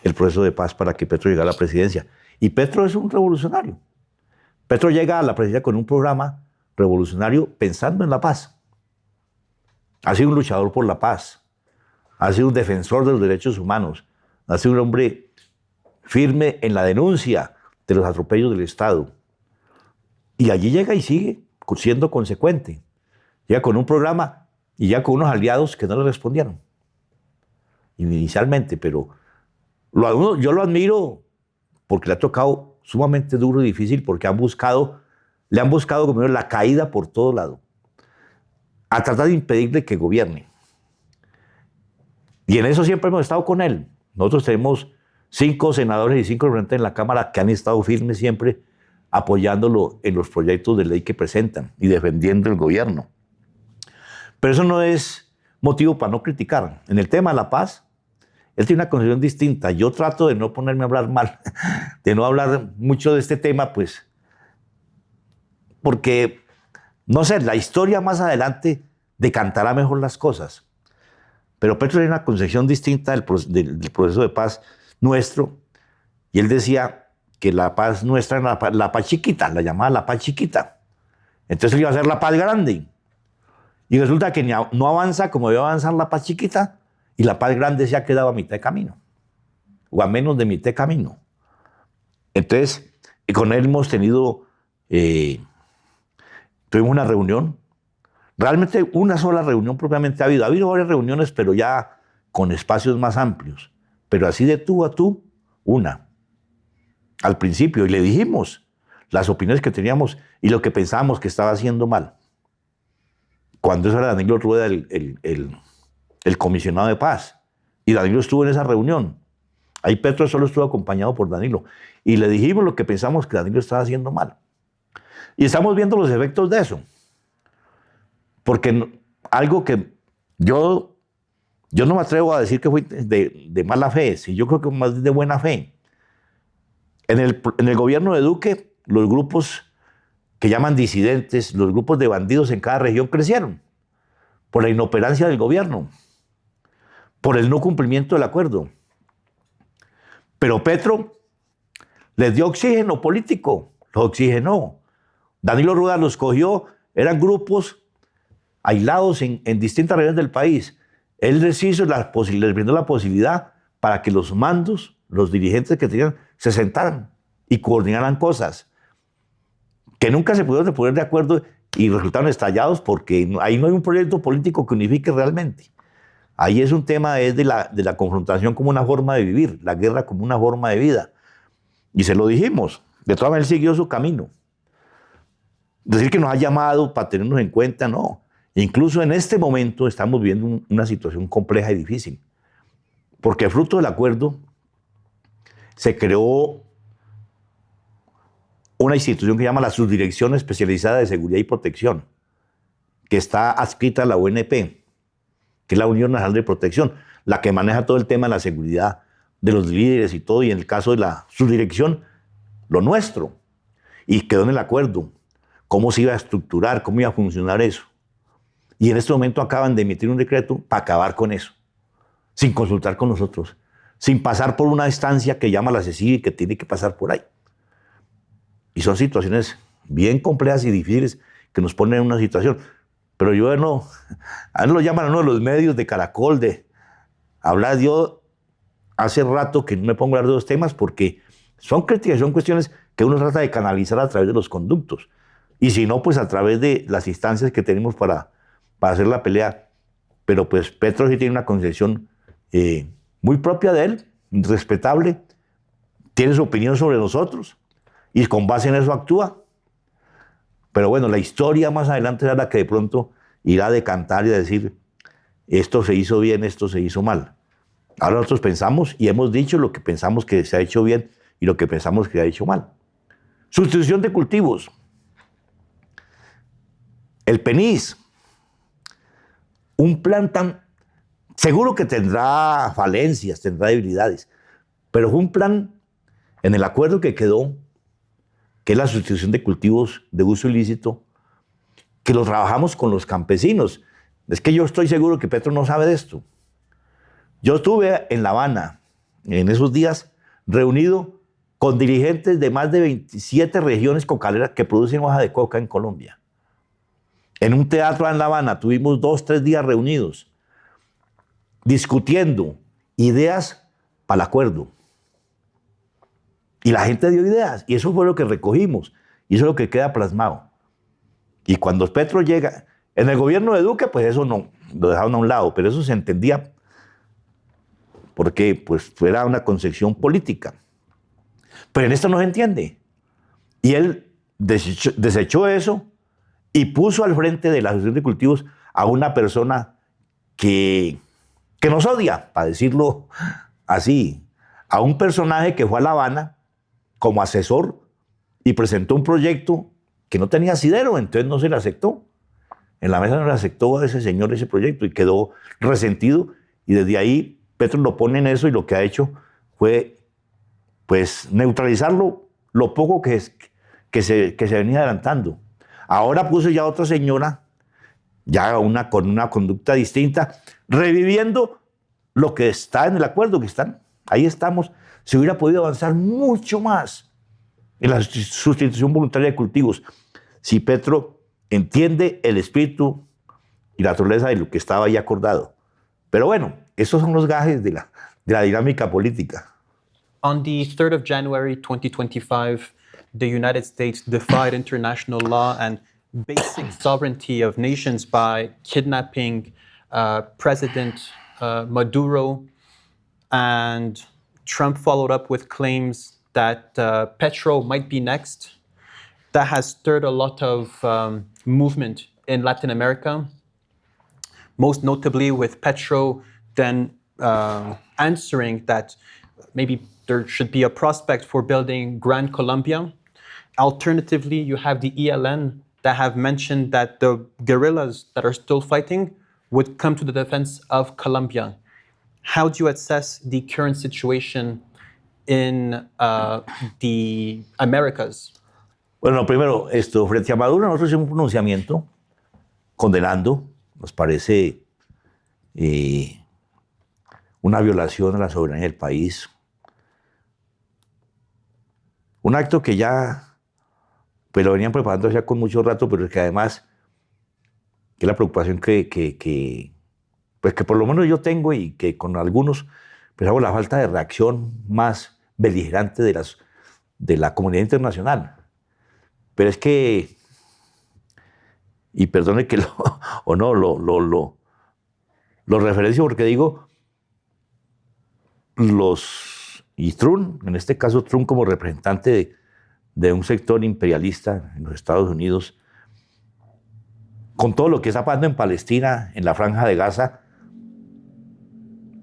el proceso de paz para que Petro llegara a la presidencia. Y Petro es un revolucionario. Petro llega a la presidencia con un programa revolucionario pensando en la paz. Ha sido un luchador por la paz. Ha sido un defensor de los derechos humanos. Ha sido un hombre firme en la denuncia de los atropellos del Estado. Y allí llega y sigue siendo consecuente. Llega con un programa y ya con unos aliados que no le respondieron. Inicialmente, pero yo lo admiro porque le ha tocado sumamente duro y difícil porque le han buscado como la caída por todo lado, a tratar de impedirle que gobierne. Y en eso siempre hemos estado con él. Nosotros tenemos 5 senadores y 5 representantes en la Cámara que han estado firmes siempre apoyándolo en los proyectos de ley que presentan y defendiendo el gobierno. Pero eso no es motivo para no criticar. En el tema de la paz, él tiene una concepción distinta. Yo trato de no ponerme a hablar mal, de no hablar mucho de este tema, pues, porque, no sé, la historia más adelante decantará mejor las cosas. Pero Petro tiene una concepción distinta del proceso de paz nuestro, y él decía que la paz nuestra era la paz chiquita, la llamaba la paz chiquita. Entonces él iba a hacer la paz grande. Y resulta que no avanza como debe avanzar la paz chiquita, y la paz grande se ha quedado a mitad de camino, o a menos de mitad de camino. Entonces, con él hemos tuvimos una reunión, realmente una sola reunión propiamente ha habido varias reuniones, pero ya con espacios más amplios, pero así de tú a tú, una, al principio, y le dijimos las opiniones que teníamos y lo que pensábamos que estaba haciendo mal. Cuando eso era Danilo Rueda el comisionado de paz, y Danilo estuvo en esa reunión. Ahí Petro solo estuvo acompañado por Danilo, y le dijimos lo que pensamos que Danilo estaba haciendo mal. Y estamos viendo los efectos de eso. Porque algo que yo no me atrevo a decir que fue de mala fe, sí, yo creo que más de buena fe. En el gobierno de Duque, los grupos que llaman disidentes, los grupos de bandidos en cada región crecieron por la inoperancia del gobierno, por el no cumplimiento del acuerdo. Pero Petro les dio oxígeno político, los oxigenó. Danilo Rueda los cogió, eran grupos aislados en distintas regiones del país. Él les brindó la posibilidad para que los mandos, los dirigentes que tenían, se sentaran y coordinaran cosas que nunca se pudieron poner de acuerdo y resultaron estallados porque ahí no hay un proyecto político que unifique realmente. Ahí es un tema de la confrontación como una forma de vivir, la guerra como una forma de vida. Y se lo dijimos. De todas maneras, él siguió su camino. Decir que nos ha llamado para tenernos en cuenta, no. Incluso en este momento estamos viendo una situación compleja y difícil. Porque fruto del acuerdo se creó una institución que se llama la Subdirección Especializada de Seguridad y Protección, que está adscrita a la ONP. que es la Unión Nacional de Protección, la que maneja todo el tema de la seguridad de los líderes y todo, y en el caso de la subdirección, lo nuestro. Y quedó en el acuerdo cómo se iba a estructurar, cómo iba a funcionar eso. Y en este momento acaban de emitir un decreto para acabar con eso, sin consultar con nosotros, sin pasar por una instancia que llama la CECID y que tiene que pasar por ahí. Y son situaciones bien complejas y difíciles que nos ponen en una situación. Pero yo no, a él lo llaman a uno de los medios de Caracol, de hablar. Yo hace rato que no me pongo a hablar de los temas porque son críticas, son cuestiones que uno trata de canalizar a través de los conductos. Y si no, pues a través de las instancias que tenemos para hacer la pelea. Pero pues Petro sí tiene una concepción muy propia de él, respetable, tiene su opinión sobre nosotros y con base en eso actúa. Pero bueno, la historia más adelante será la que de pronto irá a decantar y a decir esto se hizo bien, esto se hizo mal. Ahora nosotros pensamos y hemos dicho lo que pensamos que se ha hecho bien y lo que pensamos que se ha hecho mal. Sustitución de cultivos. El PENIS, un plan tan... Seguro que tendrá falencias, tendrá debilidades, pero fue un plan en el acuerdo que quedó, que es la sustitución de cultivos de uso ilícito, que lo trabajamos con los campesinos. Es que yo estoy seguro que Petro no sabe de esto. Yo estuve en La Habana en esos días reunido con dirigentes de más de 27 regiones cocaleras que producen hoja de coca en Colombia. En un teatro en La Habana tuvimos 2, 3 días reunidos discutiendo ideas para el acuerdo. Y la gente dio ideas y eso fue lo que recogimos y eso es lo que queda plasmado. Y cuando Petro llega, en el gobierno de Duque, pues eso no, lo dejaron a un lado, pero eso se entendía porque pues era una concepción política. Pero en esto no se entiende. Y él desechó eso y puso al frente de la Asociación de Cultivos a una persona que nos odia, para decirlo así, a un personaje que fue a La Habana como asesor y presentó un proyecto que no tenía asidero, entonces no se le aceptó. En la mesa no le aceptó a ese señor ese proyecto y quedó resentido y desde ahí Petro lo pone en eso y lo que ha hecho fue pues neutralizarlo lo poco que se venía adelantando. Ahora puso ya otra señora, ya con una conducta distinta, reviviendo lo que está en el acuerdo, que están, ahí estamos. Se hubiera podido avanzar mucho más en la sustitución voluntaria de cultivos si Petro entiende el espíritu y la naturaleza de lo que estaba ahí acordado. Pero bueno, esos son los gajes de la dinámica política. On the 3rd of January 2025, the United States defied international law and basic sovereignty of nations by kidnapping President Maduro, and Trump followed up with claims that Petro might be next. That has stirred a lot of movement in Latin America, most notably with Petro then answering that maybe there should be a prospect for building Gran Colombia. Alternatively, you have the ELN that have mentioned that the guerrillas that are still fighting would come to the defense of Colombia. How do you assess the current situation in the Americas? Bueno, primero, frente a Maduro nosotros hicimos un pronunciamiento condenando, nos parece una violación a la soberanía del país. Un acto que ya pues lo venían preparando ya con mucho rato, pero que además que la preocupación pues que por lo menos yo tengo y que con algunos pensamos la falta de reacción más beligerante de la comunidad internacional. Pero es que, y perdone que lo referencio porque digo, y Trump, en este caso Trump como representante de un sector imperialista en los Estados Unidos, con todo lo que está pasando en Palestina, en la Franja de Gaza,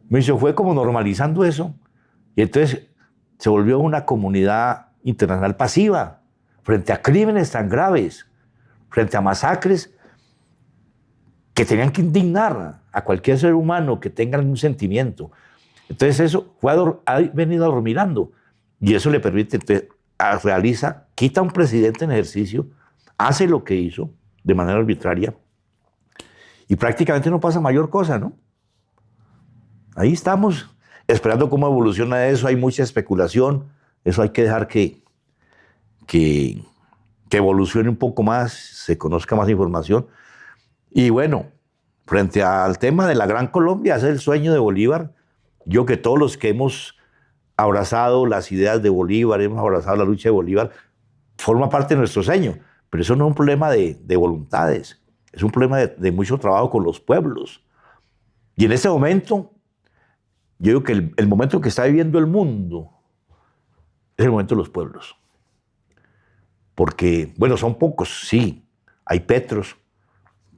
me dice, fue como normalizando eso, y entonces se volvió una comunidad internacional pasiva frente a crímenes tan graves, frente a masacres que tenían que indignar a cualquier ser humano que tenga algún sentimiento. Entonces eso ha venido adormilando y eso le permite, entonces, realiza, quita a un presidente en ejercicio, hace lo que hizo de manera arbitraria y prácticamente no pasa mayor cosa, ¿no? Ahí estamos esperando cómo evoluciona eso, hay mucha especulación, eso hay que dejar que evolucione un poco más, se conozca más información. Y bueno, frente al tema de la Gran Colombia, ese es el sueño de Bolívar. Yo que todos los que hemos abrazado las ideas de Bolívar, hemos abrazado la lucha de Bolívar, forma parte de nuestro sueño. Pero eso no es un problema de voluntades, es un problema de mucho trabajo con los pueblos. Y en este momento, yo digo que el momento que está viviendo el mundo es el momento de los pueblos. Porque, bueno, son pocos, sí. Hay petros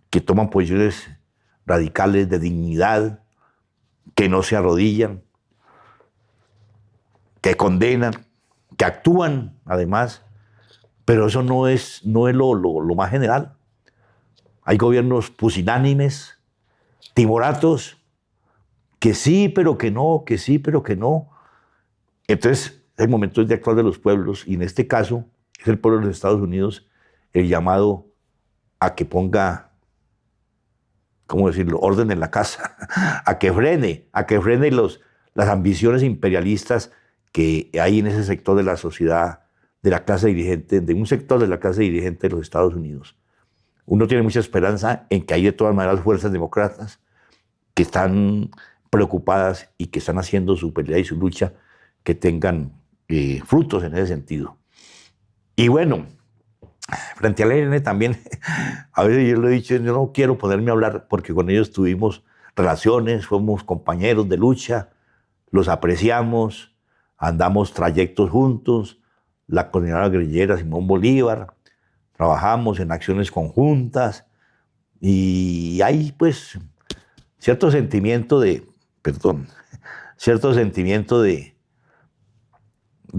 que toman posiciones radicales de dignidad, que no se arrodillan, que condenan, que actúan, además. Pero eso no es lo más general. Hay gobiernos pusilánimes, timoratos, que sí, pero que no, que sí, pero que no. Entonces, el momento es de actuar de los pueblos, y en este caso es el pueblo de los Estados Unidos el llamado a que ponga, ¿cómo decirlo?, orden en la casa, a que frene las ambiciones imperialistas que hay en ese sector de la sociedad, de la clase dirigente, de un sector de la clase dirigente de los Estados Unidos. Uno tiene mucha esperanza en que hay de todas maneras fuerzas demócratas que están preocupadas y que están haciendo su pelea y su lucha que tengan frutos en ese sentido. Y bueno, frente al ELN también, a veces yo lo he dicho, yo no quiero ponerme a hablar porque con ellos tuvimos relaciones, fuimos compañeros de lucha, los apreciamos, andamos trayectos juntos, la coordinadora guerrillera Simón Bolívar, trabajamos en acciones conjuntas y hay pues cierto sentimiento de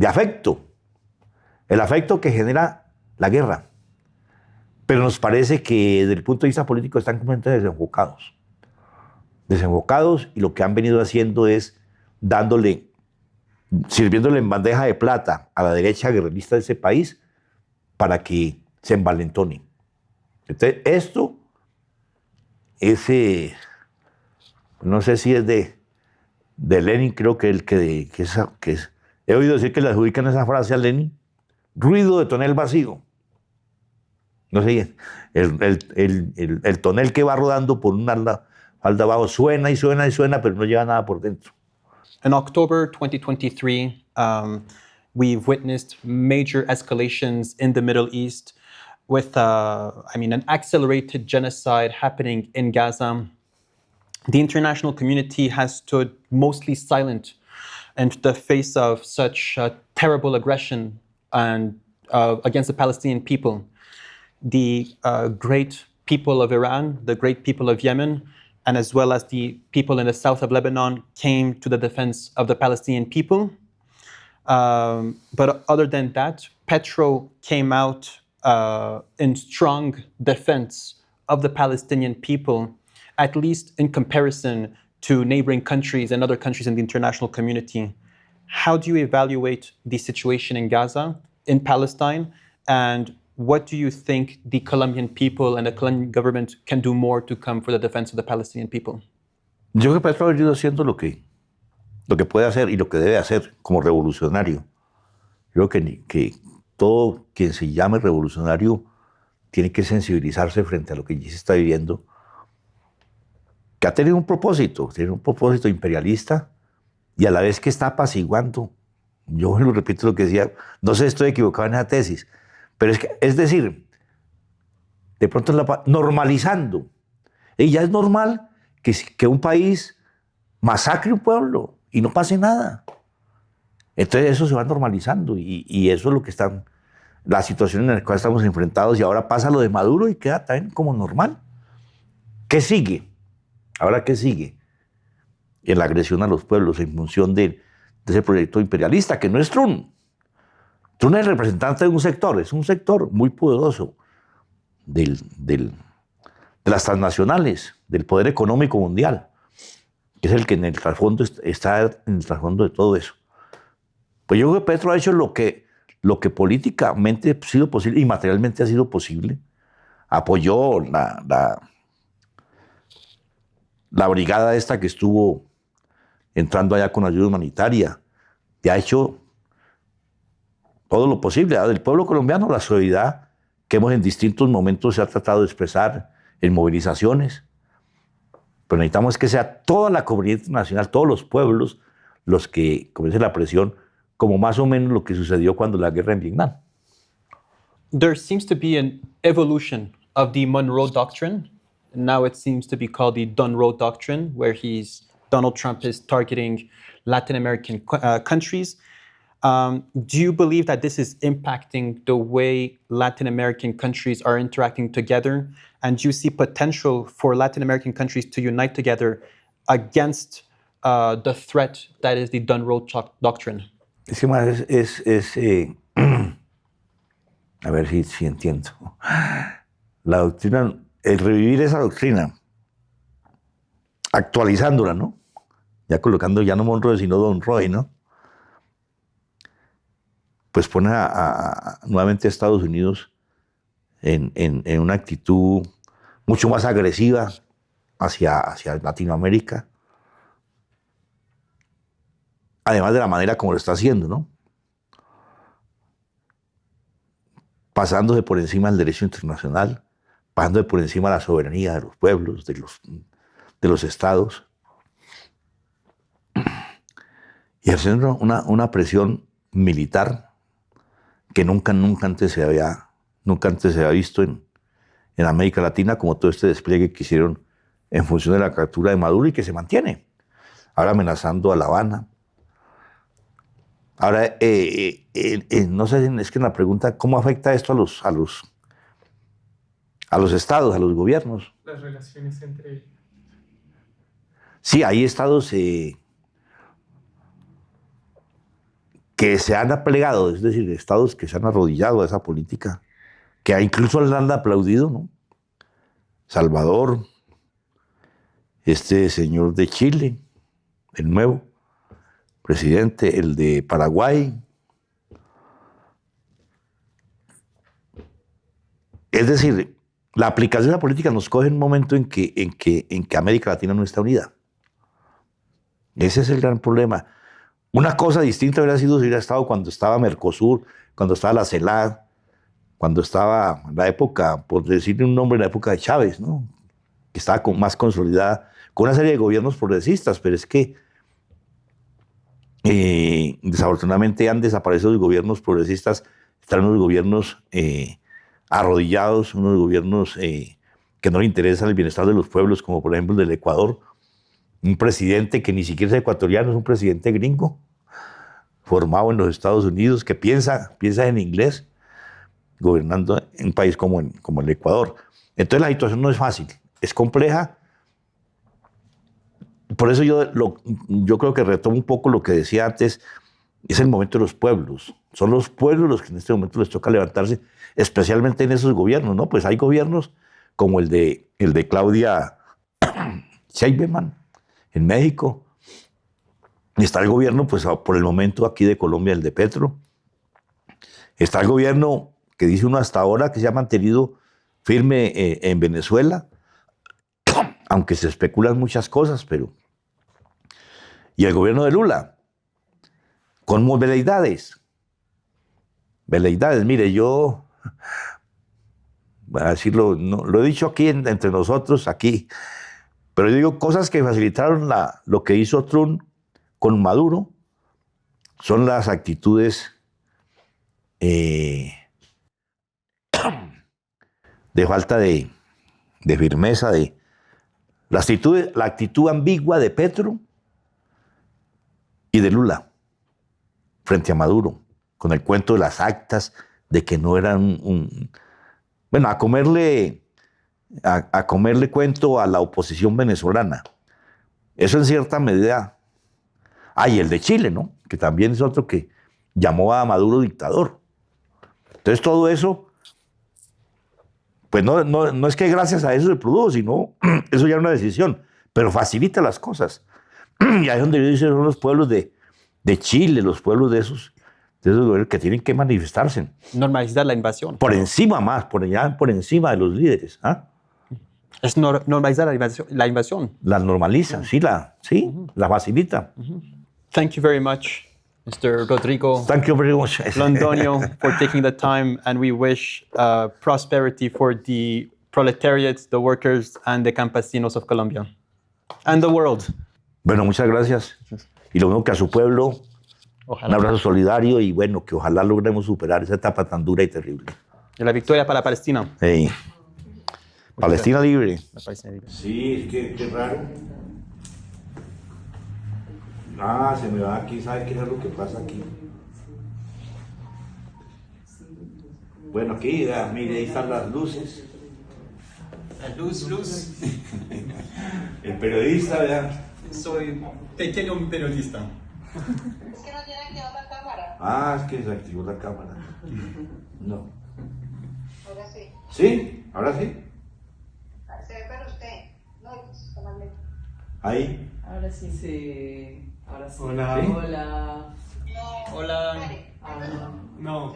afecto, el afecto que genera la guerra. Pero nos parece que desde el punto de vista político están completamente desenfocados, y lo que han venido haciendo es sirviéndole en bandeja de plata a la derecha guerrerista de ese país para que se envalentone. Entonces, esto, no sé si es de Lenin, creo que he oído decir que le adjudican esa frase a Lenin, ruido de tonel vacío. No sé, el tonel que va rodando por una falda abajo suena y suena y suena, pero no lleva nada por dentro. In October 2023, we've witnessed major escalations in the Middle East with, an accelerated genocide happening in Gaza. The international community has stood mostly silent in the face of such terrible aggression and against the Palestinian people. The great people of Iran, the great people of Yemen, and as well as the people in the south of Lebanon came to the defense of the Palestinian people. But other than that, Petro came out in strong defense of the Palestinian people, at least in comparison to neighboring countries and other countries in the international community. How do you evaluate the situation in Gaza, in Palestine, and what do you think the Colombian people and the Colombian government can do more to come for the defense of the Palestinian people? Yo creo que Petro ha venido haciendo lo que puede hacer y lo que debe hacer como revolucionario. Yo creo que todo quien se llame revolucionario tiene que sensibilizarse frente a lo que allí se está viviendo, que ha tenido un propósito imperialista y a la vez que está apaciguando. Yo lo repito lo que decía, no sé si estoy equivocado en esa tesis, pero es decir, de pronto normalizando. Y ya es normal que un país masacre un pueblo y no pase nada. Entonces eso se va normalizando y eso es lo que están, la situación en la cual estamos enfrentados, y ahora pasa lo de Maduro y queda también como normal. ¿Qué sigue? Ahora, ¿qué sigue? En la agresión a los pueblos en función de ese proyecto imperialista, que no es Trump. Trump es el representante de un sector, es un sector muy poderoso de las transnacionales, del poder económico mundial, que es el que en el trasfondo está en el trasfondo de todo eso. Pues yo creo que Petro ha hecho lo que políticamente ha sido posible y materialmente ha sido posible. Apoyó la brigada esta que estuvo entrando allá con ayuda humanitaria, y ha hecho todo lo posible. Del pueblo colombiano, la solidaridad que hemos en distintos momentos se ha tratado de expresar en movilizaciones, pero necesitamos que sea toda la comunidad internacional, todos los pueblos, los que comiencen la presión, como más o menos lo que sucedió cuando la guerra en Vietnam. There seems to be an evolution of the Monroe Doctrine. Now it seems to be called the Dunroe Doctrine, where Donald Trump is targeting Latin American countries. Do you believe that this is impacting the way Latin American countries are interacting together? And do you see potential for Latin American countries to unite together against the threat that is the Dunroe Doctrine? Es que más a ver si entiendo. La doctrina, el revivir esa doctrina, actualizándola, ¿no? Ya colocando ya no Monroe, sino Don Roy, ¿no? Pues pone nuevamente a Estados Unidos en una actitud mucho más agresiva hacia Latinoamérica. Además de la manera como lo está haciendo, ¿no? Pasándose por encima del derecho internacional, pasándose por encima de la soberanía de los pueblos, de los estados, y haciendo una presión militar que nunca antes se había visto en América Latina, como todo este despliegue que hicieron en función de la captura de Maduro y que se mantiene, ahora amenazando a La Habana. Ahora, no sé, es que en la pregunta, ¿cómo afecta esto a los estados, a los gobiernos? Las relaciones entre ellos. Sí, hay estados que se han plegado, es decir, estados que se han arrodillado a esa política, que incluso le han aplaudido, ¿no? Salvador, este señor de Chile, el nuevo presidente, el de Paraguay. Es decir, la aplicación de la política nos coge en un momento en que América Latina no está unida. Ese es el gran problema. Una cosa distinta hubiera sido si hubiera estado cuando estaba Mercosur, cuando estaba la CELAC, cuando estaba la época, por decirle un nombre, la época de Chávez, ¿no? Que estaba más consolidada, con una serie de gobiernos progresistas, pero es que desafortunadamente han desaparecido los gobiernos progresistas, están unos gobiernos arrodillados, unos gobiernos que no le interesan el bienestar de los pueblos, como por ejemplo el del Ecuador, un presidente que ni siquiera es ecuatoriano, es un presidente gringo, formado en los Estados Unidos, que piensa en inglés, gobernando en un país como el Ecuador. Entonces la situación no es fácil, es compleja. Por eso yo creo que retomo un poco lo que decía antes, es el momento de los pueblos. Son los pueblos los que en este momento les toca levantarse, especialmente en esos gobiernos, ¿no? Pues hay gobiernos como el de Claudia Sheinbaum en México. Está el gobierno, pues por el momento aquí de Colombia, el de Petro. Está el gobierno que dice uno hasta ahora que se ha mantenido firme en Venezuela, aunque se especulan muchas cosas, pero... Y el gobierno de Lula, con veleidades. Veleidades, mire, yo, voy a decirlo, no, lo he dicho aquí entre nosotros, aquí, pero yo digo cosas que facilitaron lo que hizo Trump con Maduro, son las actitudes de falta de firmeza, la actitud ambigua de Petro y de Lula frente a Maduro, con el cuento de las actas, de que no eran bueno, a comerle cuento a la oposición venezolana. Eso en cierta medida. Y el de Chile, ¿no? Que también es otro que llamó a Maduro dictador. Entonces todo eso pues no es que gracias a eso se produjo, sino eso ya es una decisión, pero facilita las cosas. Y ahí es donde yo digo, son los pueblos de Chile, los pueblos de esos gobiernos que tienen que manifestarse. Normalizar la invasión. Por encima más, por encima de los líderes. ¿Ah? Es normalizar la invasión. La normaliza, sí, la facilita. Thank you very much, Mr. Rodrigo Thank you very much. Londonio, for taking the time, and we wish prosperity for the proletariat, the workers, and the campesinos of Colombia, and the world. Bueno, muchas gracias. Y lo mismo que a su pueblo, un Ojalá. abrazo solidario y bueno, que ojalá logremos superar esa etapa tan dura y terrible. Y la victoria para Palestina. Hey. Palestina libre. La Palestina libre. Sí, es que qué raro. Se me va aquí, ¿sabe qué es lo que pasa aquí? Bueno, aquí, mire, ahí están las luces. Luz. El periodista, ¿verdad? Soy pequeño periodista. Es que no tiene activada la cámara. Es que desactivó la cámara. No. Ahora sí. ¿Sí? ¿Ahora sí? Se ve para usted. No, comandante. Ahí. Ahora sí. Sí. Ahora sí. Hola. Hola. No. Hola. Espere. Ah, No.